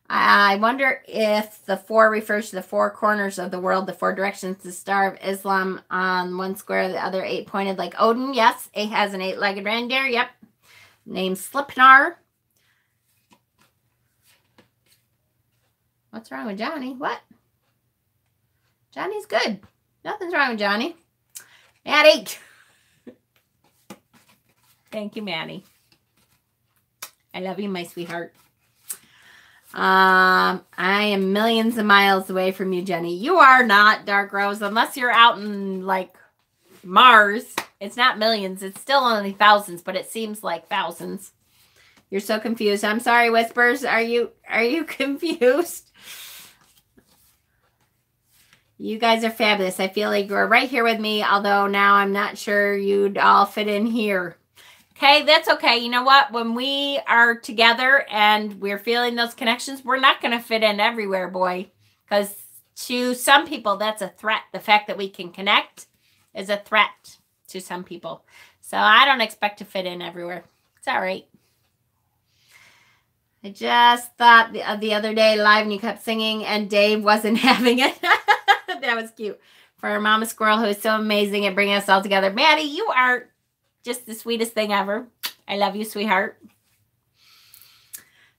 I wonder if the 4 refers to the 4 corners of the world, the 4 directions, the Star of Islam on one square, the other 8 pointed like Odin. Yes, it has an 8-legged reindeer. Yep. Named Slipnar. What's wrong with Johnny? What? Johnny's good. Nothing's wrong with Johnny. Maddie. Thank you, Maddie. I love you, my sweetheart. I am millions of miles away from you, Jenny. You are not, Dark Rose, unless you're out in, like, Mars. It's not millions. It's still only thousands, but it seems like thousands. You're so confused. I'm sorry, Whispers. Are you confused? You guys are fabulous. I feel like you're right here with me, although now I'm not sure you'd all fit in here. Okay, that's okay. You know what? When we are together and we're feeling those connections, we're not going to fit in everywhere, boy. Because to some people, that's a threat. The fact that we can connect is a threat to some people. So I don't expect to fit in everywhere. It's all right. I just thought the other day live and you kept singing and Dave wasn't having it. That was cute. For our mama squirrel who is so amazing at bringing us all together. Maddie, you are just the sweetest thing ever. I love you, sweetheart.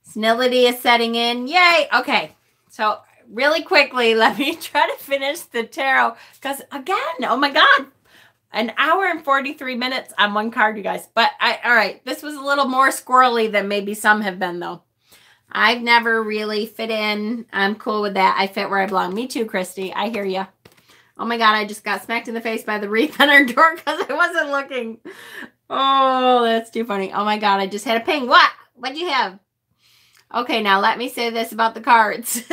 Senility is setting in. Yay. Okay. So really quickly, let me try to finish the tarot. Because again, oh my God. An hour and 43 minutes on one card, you guys. But all right. This was a little more squirrely than maybe some have been, though. I've never really fit in. I'm cool with that. I fit where I belong. Me too, Christy. I hear you. Oh my God, I just got smacked in the face by the wreath on our door because I wasn't looking. Oh, that's too funny. Oh my God, I just had a ping. What? What'd you have? Okay, now let me say this about the cards.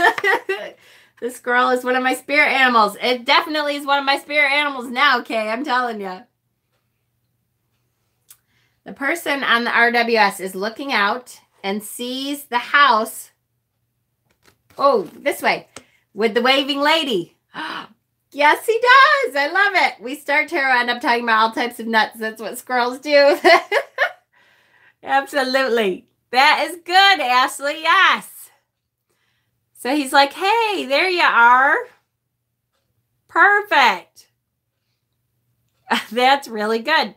This girl is one of my spirit animals. It definitely is one of my spirit animals now, okay? I'm telling you. The person on the RWS is looking out and sees the house. Oh, this way. With the waving lady. Yes, he does. I love it. We start tarot, end up talking about all types of nuts. That's what squirrels do. Absolutely. That is good, Ashley. Yes. So he's like, hey, there you are. Perfect. That's really good.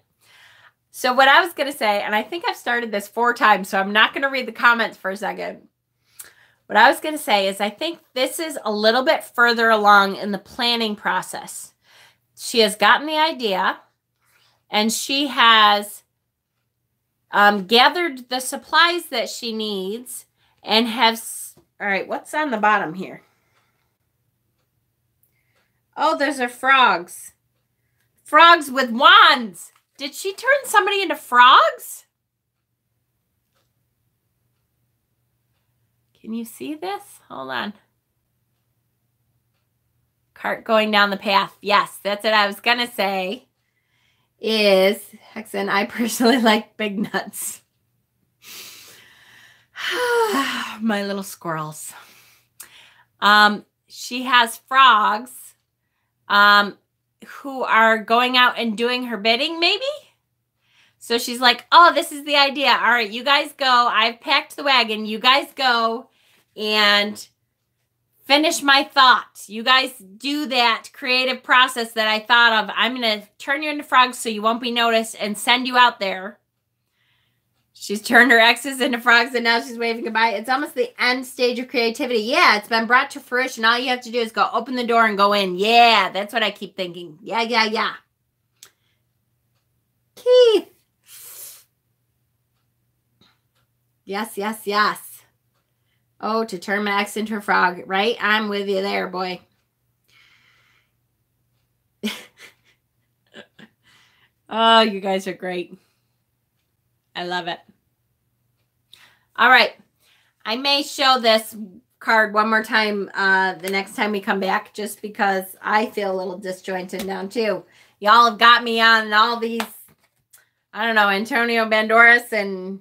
So what I was going to say, and I think I've started this 4 times, so I'm not going to read the comments for a second. what I was going to say is I think this is a little bit further along in the planning process. She has gotten the idea, and she has gathered the supplies that she needs and has... All right, what's on the bottom here? Oh, those are frogs. Frogs with wands. Did she turn somebody into frogs? Can you see this? Hold on. Cart going down the path. Yes, that's what I was going to say. Is, Hexen, I personally like big nuts. My little squirrels. She has frogs who are going out and doing her bidding, maybe? So she's like, oh, this is the idea. All right, you guys go. I've packed the wagon. You guys go and finish my thought. You guys do that creative process that I thought of. I'm going to turn you into frogs so you won't be noticed and send you out there. She's turned her exes into frogs and now she's waving goodbye. It's almost the end stage of creativity. Yeah, it's been brought to fruition. All you have to do is go open the door and go in. Yeah, that's what I keep thinking. Yeah. Keith. Yes. Oh, to turn my ex into a frog, right? I'm with you there, boy. Oh, you guys are great. I love it. All right. I may show this card one more time the next time we come back, just because I feel a little disjointed now too. Y'all have got me on all these, I don't know, Antonio Banderas and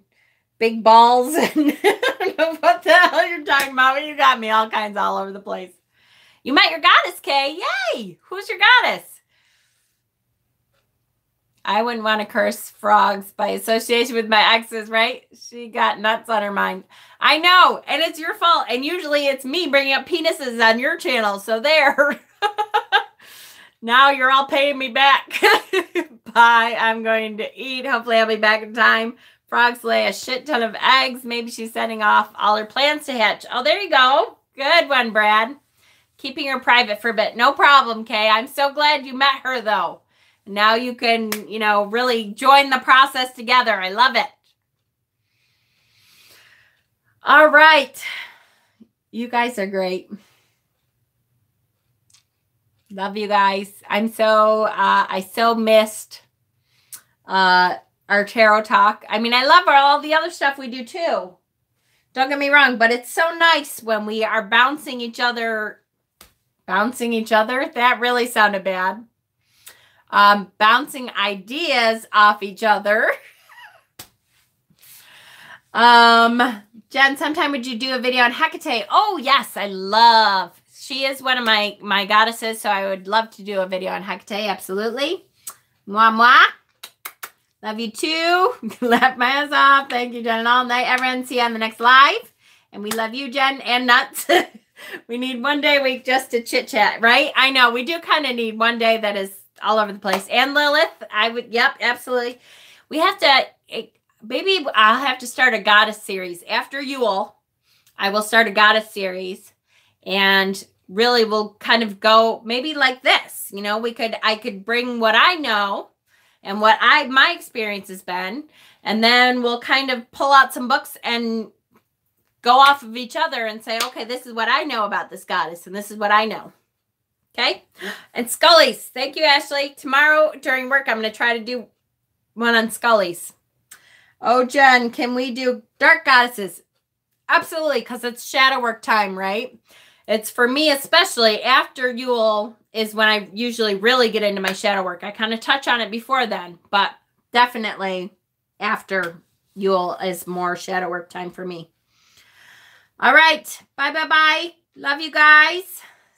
big balls and I don't know what the hell you're talking about, but you got me all kinds all over the place. You met your goddess, Kay. Yay! Who's your goddess? I wouldn't want to curse frogs by association with my exes, right? She got nuts on her mind. I know, and it's your fault. And usually it's me bringing up penises on your channel. So there. Now you're all paying me back. Bye. I'm going to eat. Hopefully I'll be back in time. Frogs lay a shit ton of eggs. Maybe she's setting off all her plans to hatch. Oh, there you go. Good one, Brad. Keeping her private for a bit. No problem, Kay. I'm so glad you met her, though. Now you can, you know, really join the process together. I love it. All right. You guys are great. Love you guys. I'm so, I so missed our tarot talk. I mean, I love all the other stuff we do too. Don't get me wrong, but it's so nice when we are bouncing each other. That really sounded bad. Bouncing ideas off each other. Jen, sometime would you do a video on Hecate? Oh, yes, I love. She is one of my goddesses, so I would love to do a video on Hecate, absolutely. Mwah. Love you too. Laugh my ass off. Thank you, Jen, and all night, everyone. See you on the next live. And we love you, Jen, and nuts. We need one day a week just to chit-chat, right? I know, we do kind of need one day that is all over the place. And Lilith, I would, yep, absolutely. We have to, maybe I'll have to start a goddess series. After Yule, I will start a goddess series. And really we'll kind of go maybe like this. You know, I could bring what I know and what my experience has been. And then we'll kind of pull out some books and go off of each other and say, okay, this is what I know about this goddess. And this is what I know. Okay. And Scully's. Thank you, Ashley. Tomorrow during work, I'm going to try to do one on Scully's. Oh, Jen, can we do dark goddesses? Absolutely. Because it's shadow work time, right? It's for me, especially after Yule is when I usually really get into my shadow work. I kind of touch on it before then, but definitely after Yule is more shadow work time for me. All right. Bye. Love you guys.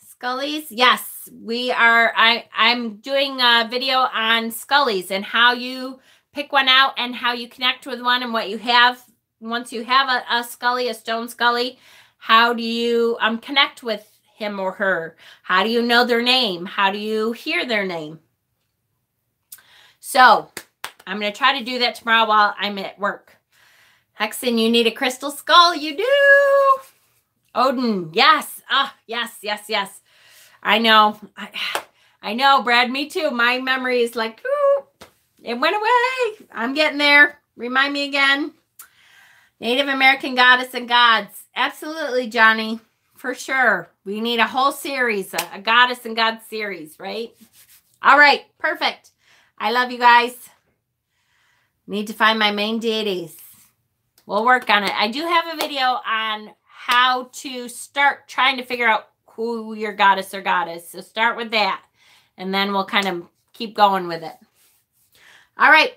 Scully's. Yes, we are. I'm doing a video on Scully's and how you pick one out and how you connect with one and what you have. Once you have a Scully, a stone Scully, how do you connect with him or her? How do you know their name? How do you hear their name? So I'm going to try to do that tomorrow while I'm at work. Hexen, you need a crystal skull. You do. Odin. Yes. Ah, yes, yes, yes. I know. I know, Brad. Me too. My memory is like, ooh, it went away. I'm getting there. Remind me again. Native American goddess and gods. Absolutely, Johnny. For sure. We need a whole series, a goddess and god series, right? All right. Perfect. I love you guys. Need to find my main deities. We'll work on it. I do have a video on how to start trying to figure out who your goddess or goddess. So start with that. And then we'll kind of keep going with it. All right.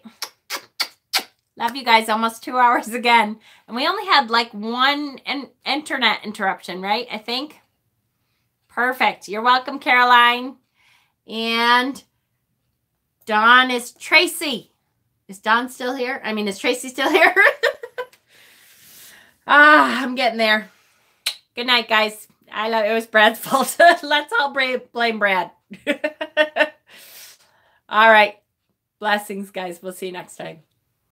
Love you guys. Almost 2 hours again. And we only had like one internet interruption, right? I think. Perfect. You're welcome, Caroline. And Dawn is Tracy. Is Dawn still here? I mean, is Tracy still here? I'm getting there. Good night, guys. It was Brad's fault. Let's all blame Brad. All right. Blessings, guys. We'll see you next time.